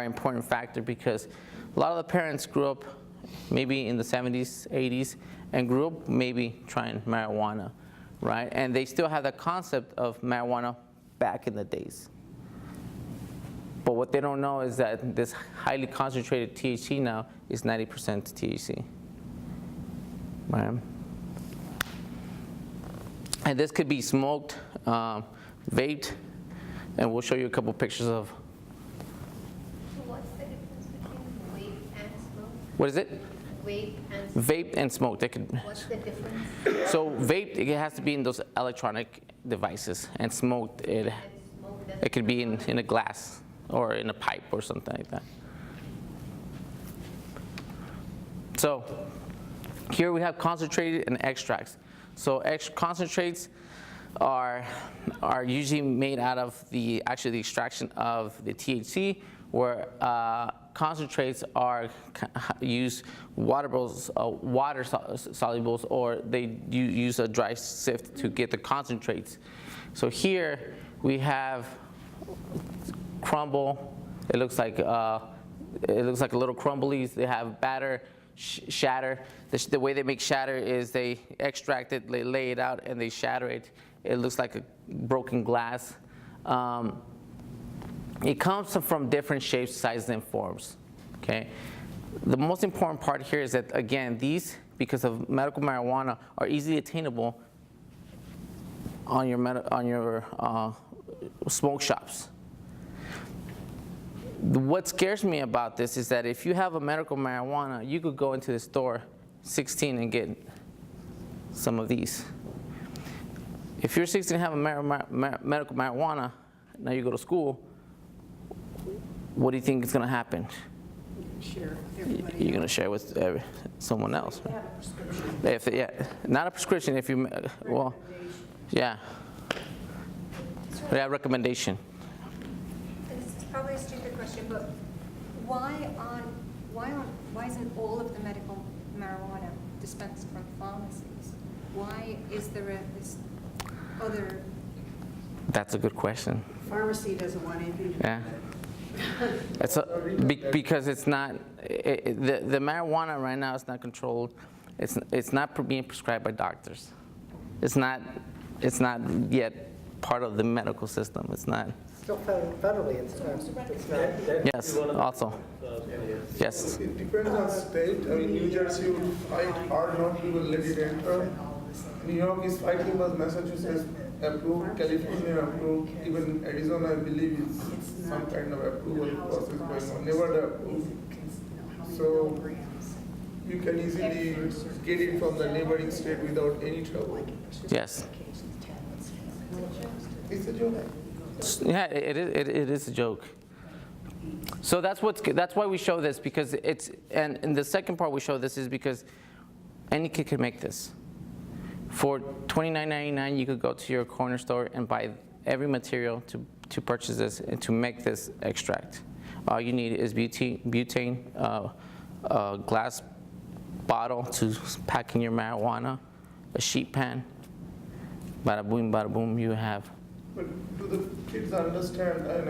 Speaker 2: important factor, because a lot of the parents grew up maybe in the 70s, 80s, and grew up maybe trying marijuana, right? And they still have the concept of marijuana back in the days. But what they don't know is that this highly concentrated THC now is 90% THC. Right? And this could be smoked, vaped, and we'll show you a couple pictures of.
Speaker 7: So what's the difference between vape and smoke?
Speaker 2: What is it?
Speaker 7: Vape and smoke.
Speaker 2: Vape and smoke. They could.
Speaker 7: What's the difference?
Speaker 2: So vape, it has to be in those electronic devices, and smoked,
Speaker 7: And smoke
Speaker 2: it could be in a glass or in a pipe or something like that. So here we have concentrated and extracts. So concentrates are usually made out of the extraction of the THC, where concentrates are use water solubles, or they use a dry sift to get the concentrates. So here we have crumble. It looks like a little crumblies. They have batter, shatter. The way they make shatter is they extract it, they lay it out, and they shatter it. It looks like a broken glass. It comes from different shapes, sizes, and forms. Okay. The most important part here is that, again, these, because of medical marijuana, are easily attainable on your smoke shops. What scares me about this is that if you have a medical marijuana, you could go into the store 16 and get some of these. If you're 16 and have a medical marijuana, now you go to school, what do you think is going to happen?
Speaker 8: Share everybody.
Speaker 2: You're going to share with someone else.
Speaker 8: They have a prescription.
Speaker 2: Not a prescription. If you, well, yeah, yeah, recommendation.
Speaker 3: This is probably a stupid question, but why isn't all of the medical marijuana dispensed from pharmacies? Why is there this other?
Speaker 2: That's a good question.
Speaker 8: Pharmacy doesn't want anything to do
Speaker 2: Yeah.
Speaker 8: with it.
Speaker 2: Because it's not, the marijuana right now is not controlled. It's not being prescribed by doctors. It's not yet part of the medical system. It's not.
Speaker 14: Still federally, it's not.
Speaker 2: Yes, also. Yes.
Speaker 9: It depends on state. I mean, New Jersey would fight hard not to let it enter. New York is fighting, but Massachusetts approved, California approved, even Arizona, I believe, is some kind of approval process going on. Nevada approved. So you can easily get it from the neighboring state without any trouble.
Speaker 2: Yes.
Speaker 9: It's a joke.
Speaker 2: Yeah, it is a joke. So that's why we show this, because and the second part we show this is because any kid can make this. For $29.99, you could go to your corner store and buy every material to purchase this and to make this extract. All you need is butane, a glass bottle to pack in your marijuana, a sheet pan. Bada boom, you have.
Speaker 9: But do the kids understand, and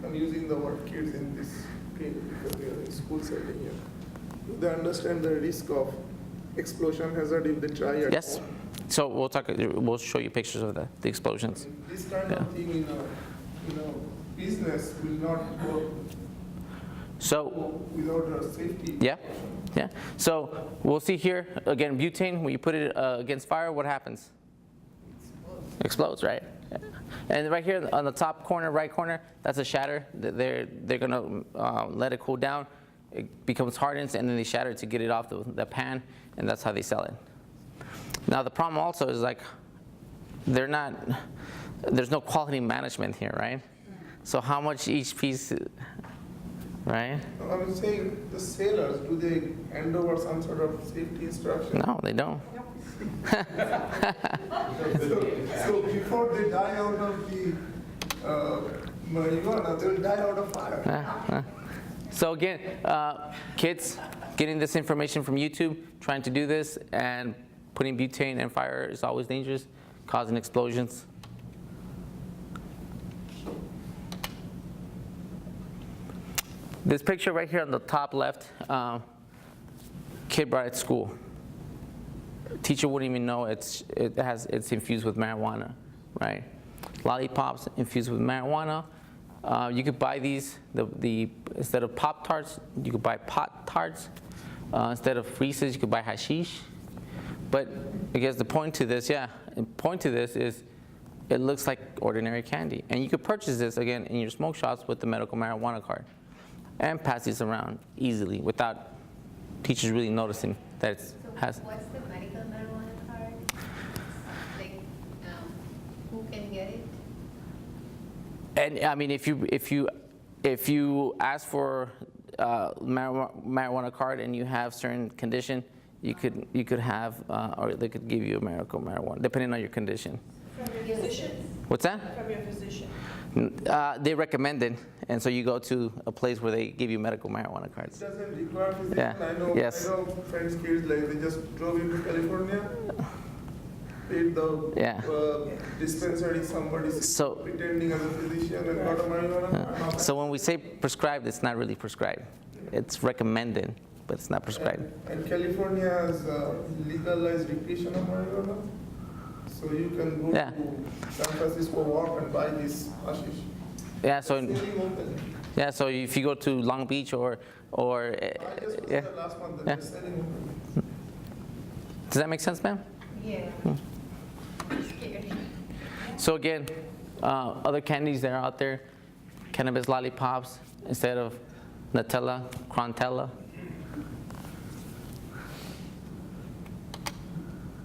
Speaker 9: I'm using the word kids in this case because we are in school setting here. Do they understand the risk of explosion hazard if they try at
Speaker 2: Yes.
Speaker 9: home?
Speaker 2: So we'll show you pictures of the explosions.
Speaker 9: This kind of thing in a business will not work
Speaker 2: So
Speaker 9: without a safety.
Speaker 2: yeah. So we'll see here again, butane. When you put it against fire, what happens? Explodes, right? And right here on the top corner, right corner, that's a shatter. They're gonna let it cool down. It becomes hardened, and then they shatter it to get it off the pan, and that's how they sell it. Now the problem also is like there's no quality management here, right? So how much each piece, right?
Speaker 9: I was saying the sailors, do they hand over some sort of safety instruction?
Speaker 2: No, they don't.
Speaker 9: So before they die out of the marijuana, they'll die out of fire.
Speaker 2: So again, kids getting this information from YouTube, trying to do this, and putting butane and fire is always dangerous, causing explosions. This picture right here on the top left, kid brought it to school. Teacher wouldn't even know it's infused with marijuana, right? Lollipops infused with marijuana. You could buy these, instead of Pop-Tarts, you could buy Pot-Tarts. Instead of Reese's, you could buy hashish. But I guess the point to this is it looks like ordinary candy. And you could purchase this, again, in your smoke shops with the medical marijuana card and pass these around easily without teachers really noticing that it has.
Speaker 7: What's the medical marijuana card? Like, who can get it?
Speaker 2: And I mean, if you ask for marijuana card and you have certain condition, you could have, or they could give you a medical marijuana, depending on your condition.
Speaker 4: From your physician?
Speaker 2: What's that?
Speaker 4: From your physician.
Speaker 2: They recommend it, and so you go to a place where they give you medical marijuana cards.
Speaker 9: It doesn't require physician.
Speaker 2: Yeah.
Speaker 9: I know friends' kids, like they just drove into California, paid the dispensary, somebody pretending as a physician and got a marijuana card.
Speaker 2: So when we say prescribed, it's not really prescribed. It's recommended, but it's not prescribed.
Speaker 9: And California has legalized recreational marijuana. So you can go to San Francisco Walk and buy this hashish.
Speaker 2: Yeah, so if you go to Long Beach or
Speaker 9: I just was there last month. They're selling it.
Speaker 2: Does that make sense, ma'am?
Speaker 7: Yeah. Scared.
Speaker 2: So again, other candies that are out there, cannabis lollipops instead of Nutella, Crontella.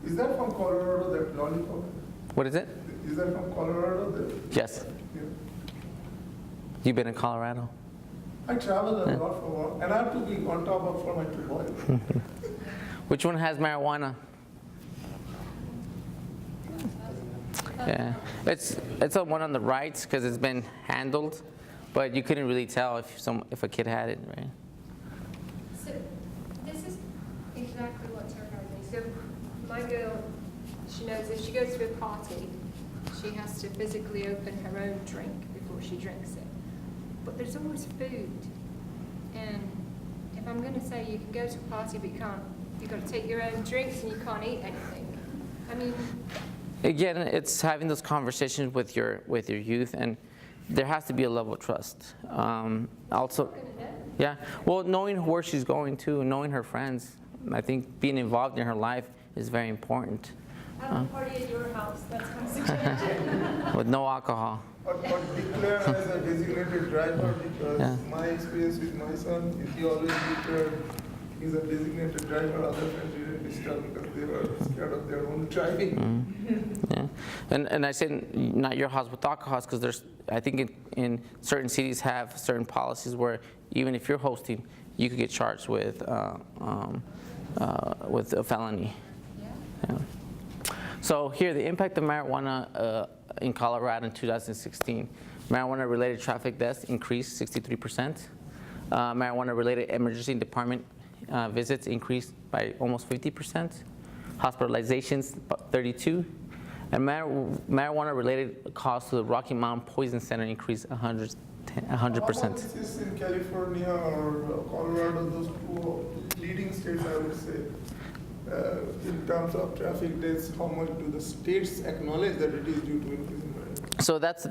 Speaker 9: Is that from Colorado, that lollipop?
Speaker 2: What is it?
Speaker 9: Is that from Colorado?
Speaker 2: Yes.
Speaker 9: Yeah.
Speaker 2: You've been in Colorado?
Speaker 9: I travel a lot for work, and I have to be on top of for my 2 boys.
Speaker 2: Which one has marijuana? Yeah, it's the one on the right because it's been handled, but you couldn't really tell if a kid had it, right?
Speaker 3: So this is exactly what terrifies me. So my girl, she knows if she goes to a party, she has to physically open her own drink before she drinks it. But there's always food. And if I'm going to say you can go to a party but you've got to take your own drinks and you can't eat anything. I mean,
Speaker 2: again, it's having those conversations with your youth, and there has to be a level of trust. Also, yeah, well, knowing where she's going to, knowing her friends, I think being involved in her life is very important.
Speaker 11: Have a party at your house, that's my suggestion.
Speaker 2: With no alcohol.
Speaker 9: Or declare as a designated driver, because my experience with my son is he always declared he's a designated driver. Other friends didn't disturb because they were scared of their own driving.
Speaker 2: Yeah, and I said not your house with alcohol because I think in certain cities have certain policies where even if you're hosting, you could get charged with a felony. Yeah. So here, the impact of marijuana in Colorado in 2016. Marijuana-related traffic deaths increased 63%. Marijuana-related emergency department visits increased by almost 50%. Hospitalizations, about 32%. And marijuana-related costs to the Rocky Mountain Poison Center increased 100%.
Speaker 9: How about this is in California or Colorado, those 2 leading states, I would say, in terms of traffic deaths, how much do the states acknowledge that it is due to increase in marijuana?
Speaker 2: So that's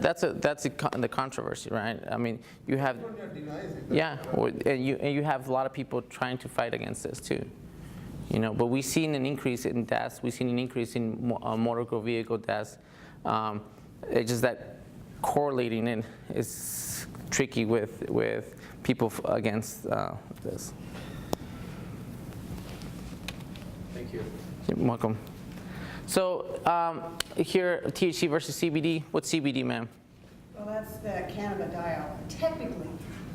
Speaker 2: the controversy, right? I mean, you have
Speaker 9: California denies it.
Speaker 2: yeah, and you have a lot of people trying to fight against this too. But we've seen an increase in deaths. We've seen an increase in motor vehicle deaths. It's just that correlating it is tricky with people against this.
Speaker 13: Thank you.
Speaker 2: You're welcome. So here, THC versus CBD. What's CBD, ma'am?
Speaker 8: Well, that's the cannabidiol. Technically,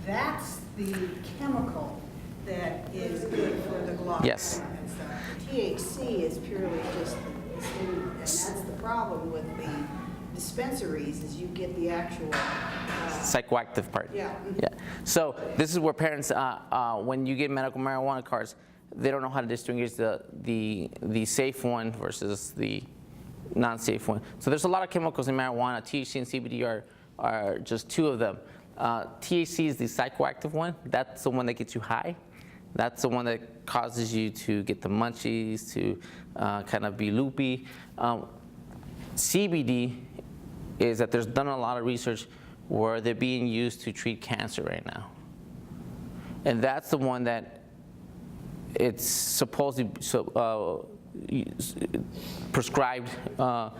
Speaker 8: that's the chemical that is good for the glaucoma
Speaker 2: Yes.
Speaker 8: and stuff. The THC is purely just the stimulant, and that's the problem with the dispensaries is you get the actual
Speaker 2: Psychoactive part.
Speaker 8: Yeah.
Speaker 2: Yeah. So this is where parents, when you get medical marijuana cards, they don't know how to distinguish the safe one versus the non-safe one. So there's a lot of chemicals in marijuana. THC and CBD are just 2 of them. THC is the psychoactive one. That's the one that gets you high. That's the one that causes you to get the munchies, to kind of be loopy. CBD is that there's done a lot of research where they're being used to treat cancer right now. And that's the one that it's supposed to be prescribed for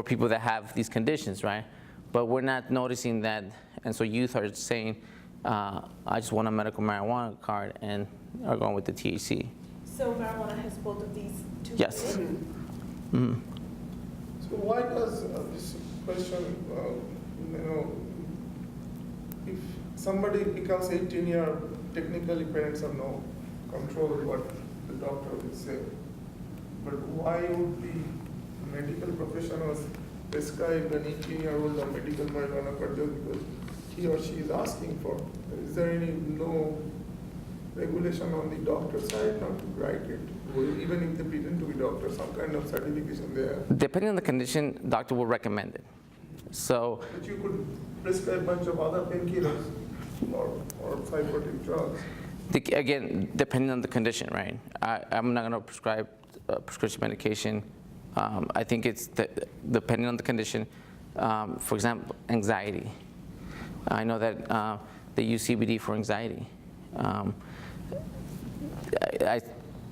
Speaker 2: people that have these conditions, right? But we're not noticing that, and so youth are saying, I just want a medical marijuana card, and are going with the THC.
Speaker 4: So marijuana has both of these two?
Speaker 2: Yes.
Speaker 9: So why does this question, if somebody becomes 18 years, technically parents have no control of what the doctor will say. But why would the medical professionals prescribe an 18-year-old a medical marijuana card just because he or she is asking for? Is there any no regulation on the doctor's side not to write it? Or even if they pretend to be doctors, some kind of certification there.
Speaker 2: Depending on the condition, doctor will recommend it. So.
Speaker 9: But you could prescribe a bunch of other painkillers or psychotic drugs.
Speaker 2: Again, depending on the condition, right? I'm not going to prescribe prescription medication. I think it's depending on the condition. For example, anxiety. I know that they use CBD for anxiety.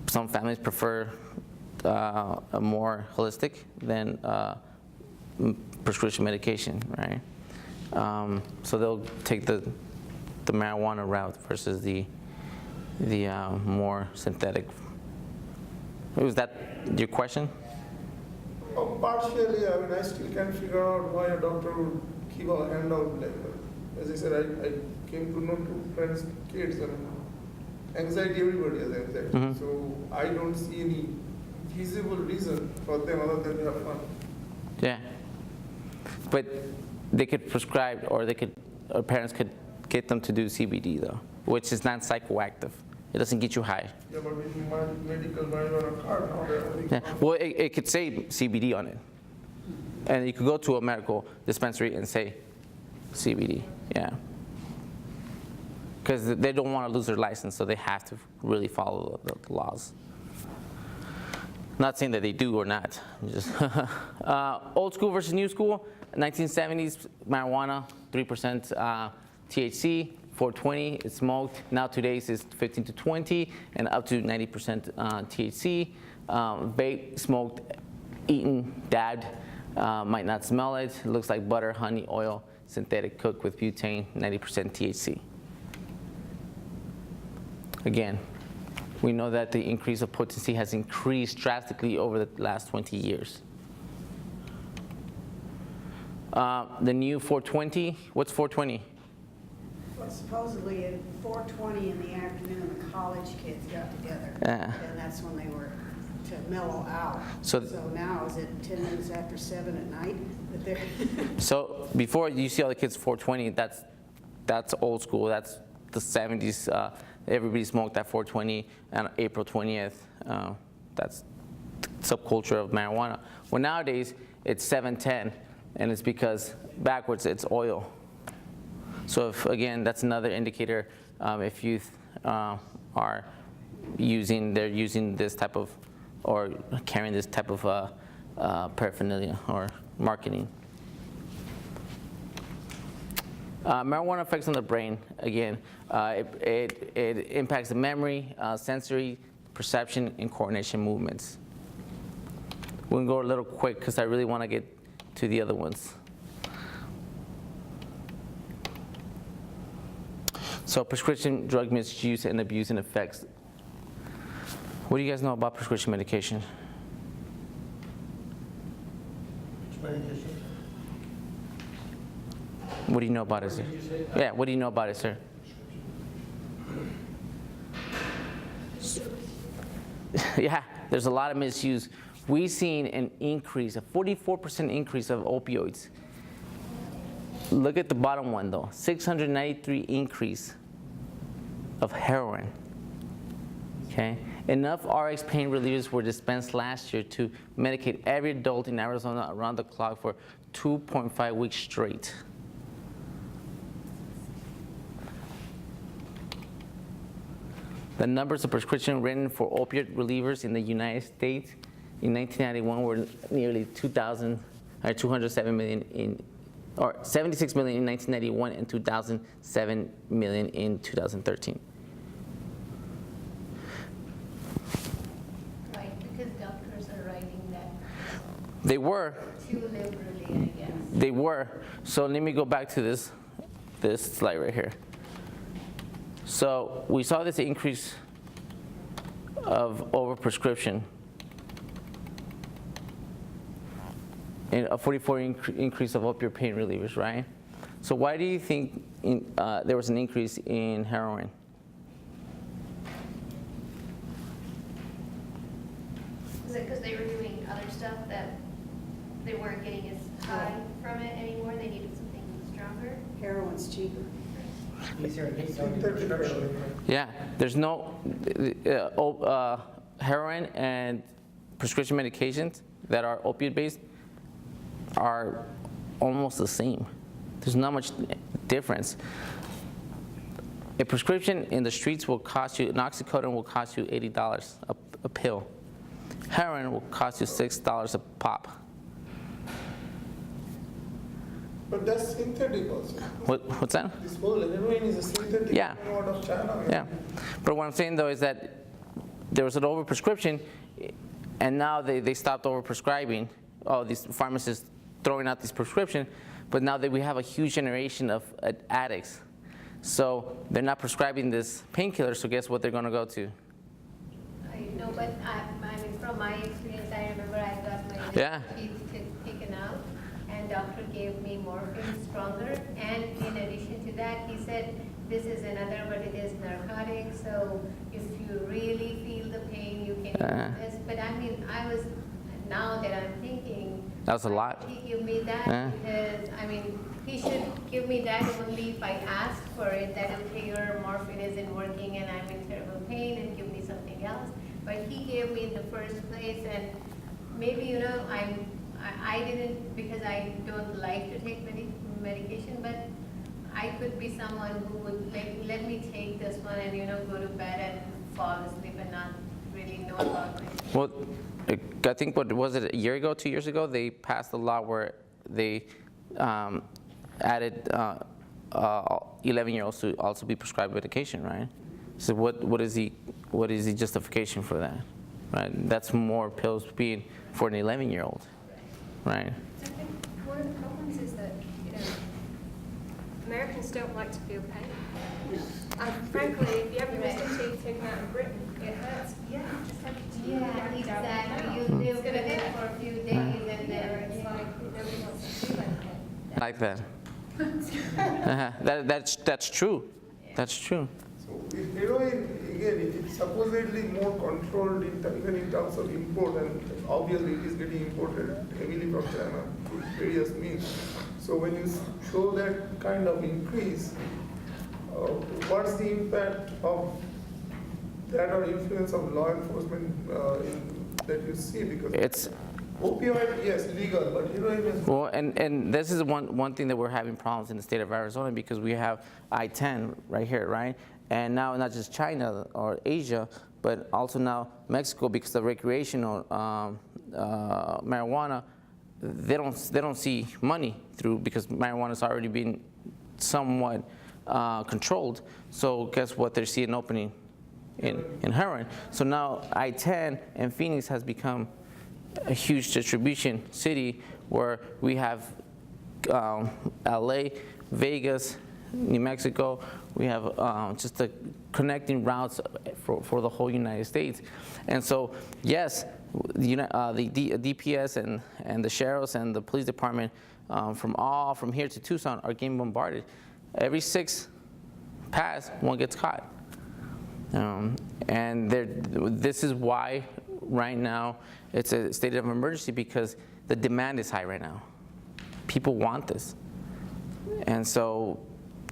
Speaker 2: Some families prefer a more holistic than prescription medication, right? So they'll take the marijuana route versus the more synthetic. Was that your question?
Speaker 9: Oh, partially, I mean, I still can't figure out why a doctor would give a handout like that. As I said, I came to know two friends' kids, and anxiety, everybody has anxiety.
Speaker 2: Mm-hmm.
Speaker 9: So I don't see any feasible reason for them other than to have fun.
Speaker 2: Yeah. But they could prescribe, or parents could get them to do CBD though, which is not psychoactive. It doesn't get you high.
Speaker 9: Yeah, but with my medical marijuana card now, they're having
Speaker 2: Yeah.
Speaker 9: fun.
Speaker 2: Well, it could say CBD on it, and you could go to a medical dispensary and say CBD. Yeah. Because they don't want to lose their license, so they have to really follow the laws. Not saying that they do or not. Just old school versus new school. 1970s marijuana, 3% THC, 420 it's smoked. Now today's is 15 to 20 and up to 90% THC. Vape, smoked, eaten, dabbed, might not smell it. It looks like butter, honey, oil, synthetic, cooked with butane, 90% THC. Again, we know that the increase of potency has increased drastically over the last 20 years. The new 420, what's 420?
Speaker 8: Well, supposedly at 4:20 in the afternoon, the college kids got together.
Speaker 2: Yeah.
Speaker 8: And that's when they were to mellow out.
Speaker 2: So
Speaker 8: now is it 10 minutes after 7 at night that they're?
Speaker 2: So before you see all the kids 420, that's old school. That's the 70s. Everybody smoked at 420 on April 20th. That's the subculture of marijuana. Well, nowadays it's 710, and it's because backwards it's oil. So if, again, that's another indicator if youth are they're using this type of, or carrying this type of paraphernalia or marketing. Marijuana effects on the brain, again, it impacts the memory, sensory, perception, and coordination movements. We're gonna go a little quick because I really want to get to the other ones. So prescription drug misuse and abuse and effects. What do you guys know about prescription medication? What do you know about it, sir? Yeah, what do you know about it, sir? Yeah, there's a lot of misuse. We've seen an increase, a 44% increase of opioids. Look at the bottom one though, 693 increase of heroin. Okay, enough RX pain relievers were dispensed last year to medicate every adult in Arizona around the clock for 2.5 weeks straight. The numbers of prescriptions written for opioid relievers in the United States in 1991 were nearly 207 million or 76 million in 1991 and 2007 million in 2013.
Speaker 7: Right, because doctors are writing that
Speaker 2: They were.
Speaker 7: too liberally, I guess.
Speaker 2: They were. So let me go back to this slide right here. So we saw this increase of overprescription and a 44 increase of opioid pain relievers, right? So why do you think there was an increase in heroin?
Speaker 5: Is it because they were doing other stuff that they weren't getting as high from it anymore? They needed something stronger?
Speaker 8: Heroin's cheaper.
Speaker 14: Easier to take down your prescription.
Speaker 2: Yeah, there's no heroin and prescription medications that are opioid-based are almost the same. There's not much difference. A prescription in the streets will cost you, an oxycodone will cost you $80 a pill. Heroin will cost you $6 a pop.
Speaker 9: But that's synthetic also.
Speaker 2: What's that?
Speaker 9: This whole heroin is a synthetic
Speaker 2: Yeah.
Speaker 9: out of China.
Speaker 2: Yeah, but what I'm saying though is that there was an overprescription, and now they stopped overprescribing. All these pharmacists throwing out these prescriptions, but now that we have a huge generation of addicts, so they're not prescribing this painkiller. So guess what they're going to go to?
Speaker 7: I know, but I mean, from my experience, I remember I got my teeth taken out, and doctor gave me morphine stronger. And in addition to that, he said, this is another, but it is narcotic. So if you really feel the pain, you can use this. But I mean, now that I'm thinking,
Speaker 2: That was a lot.
Speaker 7: he give me that because, I mean, he should give me that only if I asked for it, that okay, your morphine isn't working and I'm in terrible pain, and give me something else. But he gave me in the first place, and maybe, you know, I didn't, because I don't like to take medication, but I could be someone who would let me take this one and, you know, go to bed and fall asleep and not really know about it.
Speaker 2: Well, I think, what was it, a year ago, 2 years ago, they passed a law where they added 11-year-olds to also be prescribed medication, right? So what is the justification for that, right? That's more pills being for an 11-year-old, right?
Speaker 3: I think one of the problems is that, you know, Americans don't like to feel pain. And frankly, if you ever missed a tooth taken out in Britain, it hurts. Yeah, just like
Speaker 7: Yeah, exactly. You live with it for a few days and then
Speaker 3: it's like nobody wants to feel like it.
Speaker 2: Like that. That's true. That's true.
Speaker 9: So heroin, again, it's supposedly more controlled even in terms of import, and obviously it is getting imported heavily from China through various means. So when you show that kind of increase, what's the impact of that or influence of law enforcement that you see? Because
Speaker 2: It's
Speaker 9: opioid, yes, legal, but heroin is.
Speaker 2: well, and this is one thing that we're having problems in the state of Arizona, because we have I-10 right here, right? And now not just China or Asia, but also now Mexico, because of recreational marijuana, they don't see money through, because marijuana's already been somewhat controlled. So guess what? They see an opening in heroin. So now I-10 and Phoenix has become a huge distribution city, where we have LA, Vegas, New Mexico. We have just the connecting routes for the whole United States. And so, yes, the DPS and the sheriffs and the police department from here to Tucson are getting bombarded. Every 6 pass, one gets caught. And this is why right now it's a state of emergency, because the demand is high right now. People want this. And so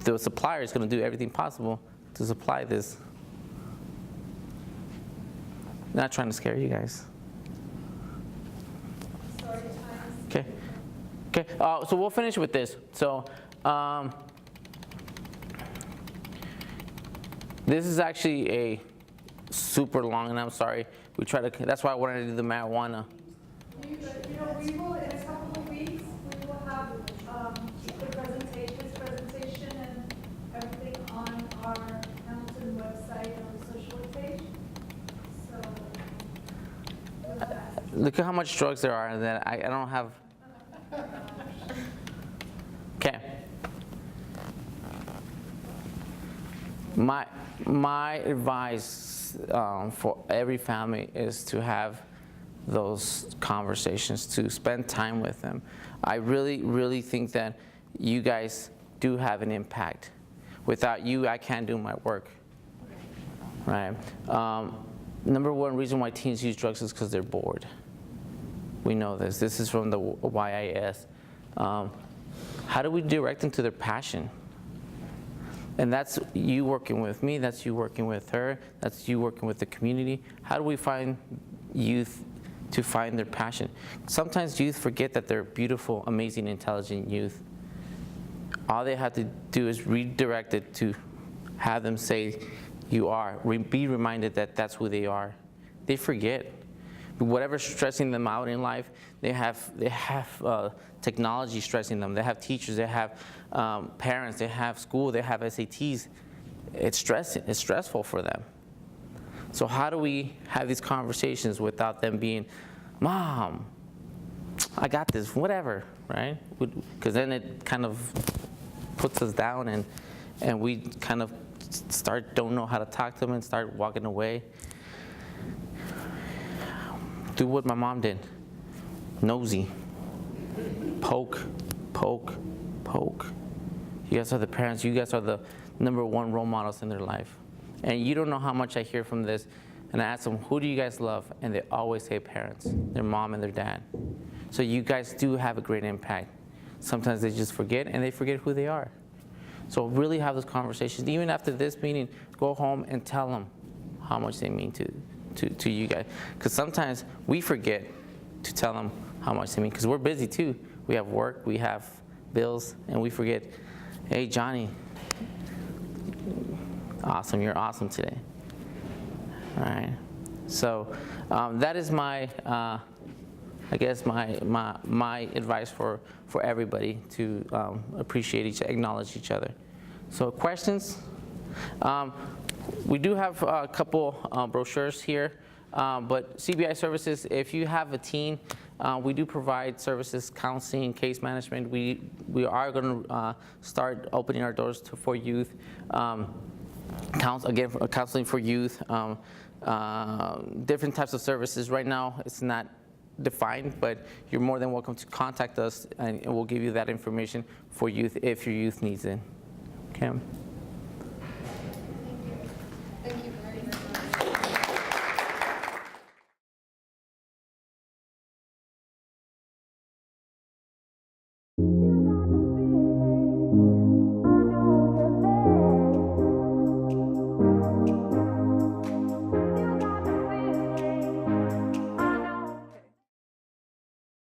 Speaker 2: the supplier is going to do everything possible to supply this. Not trying to scare you guys. Okay. Okay. So we'll finish with this. So this is actually a super long, and I'm sorry. That's why I wanted to do the marijuana.
Speaker 11: You know, we will, in a couple of weeks, we will have
Speaker 2: Look at how much drugs there are that I don't have. Okay. My advice for every family is to have those conversations, to spend time with them. I really, really think that you guys do have an impact. Without you, I can't do my work, right? Number one reason why teens use drugs is because they're bored. We know this. This is from the YIS. How do we direct them to their passion? And that's you working with me, that's you working with her, that's you working with the community. How do we find youth to find their passion? Sometimes youth forget that they're beautiful, amazing, intelligent youth. All they have to do is redirect it to have them say, you are. Be reminded that that's who they are. They forget. Whatever's stressing them out in life, they have technology stressing them. They have teachers, they have parents, they have school, they have SATs. It's stressful for them. So how do we have these conversations without them being, Mom, I got this, whatever, right? Because then it kind of puts us down and we kind of don't know how to talk to them and start walking away. Do what my mom did. Nosy. Poke, poke, poke. You guys are the parents. You guys are the #1 role models in their life. And you don't know how much I hear from this. And I ask them, who do you guys love? And they always say parents, their mom and their dad. So you guys do have a great impact. Sometimes they just forget, and they forget who they are. So really have those conversations. Even after this meeting, go home and tell them how much they mean to you guys. Because sometimes we forget to tell them how much they mean, because we're busy too. We have work, we have bills, and we forget, hey, Johnny, awesome, you're awesome today. All right. So that is my, I guess my advice for everybody to appreciate acknowledge each other. So questions? We do have a couple brochures here, but CBI services, if you have a teen, we do provide services, counseling, case management. We are going to start opening our doors for youth. Counseling for youth, different types of services. Right now, it's not defined, but you're more than welcome to contact us, and we'll give you that information for youth if your youth needs it. Okay.
Speaker 3: Thank you.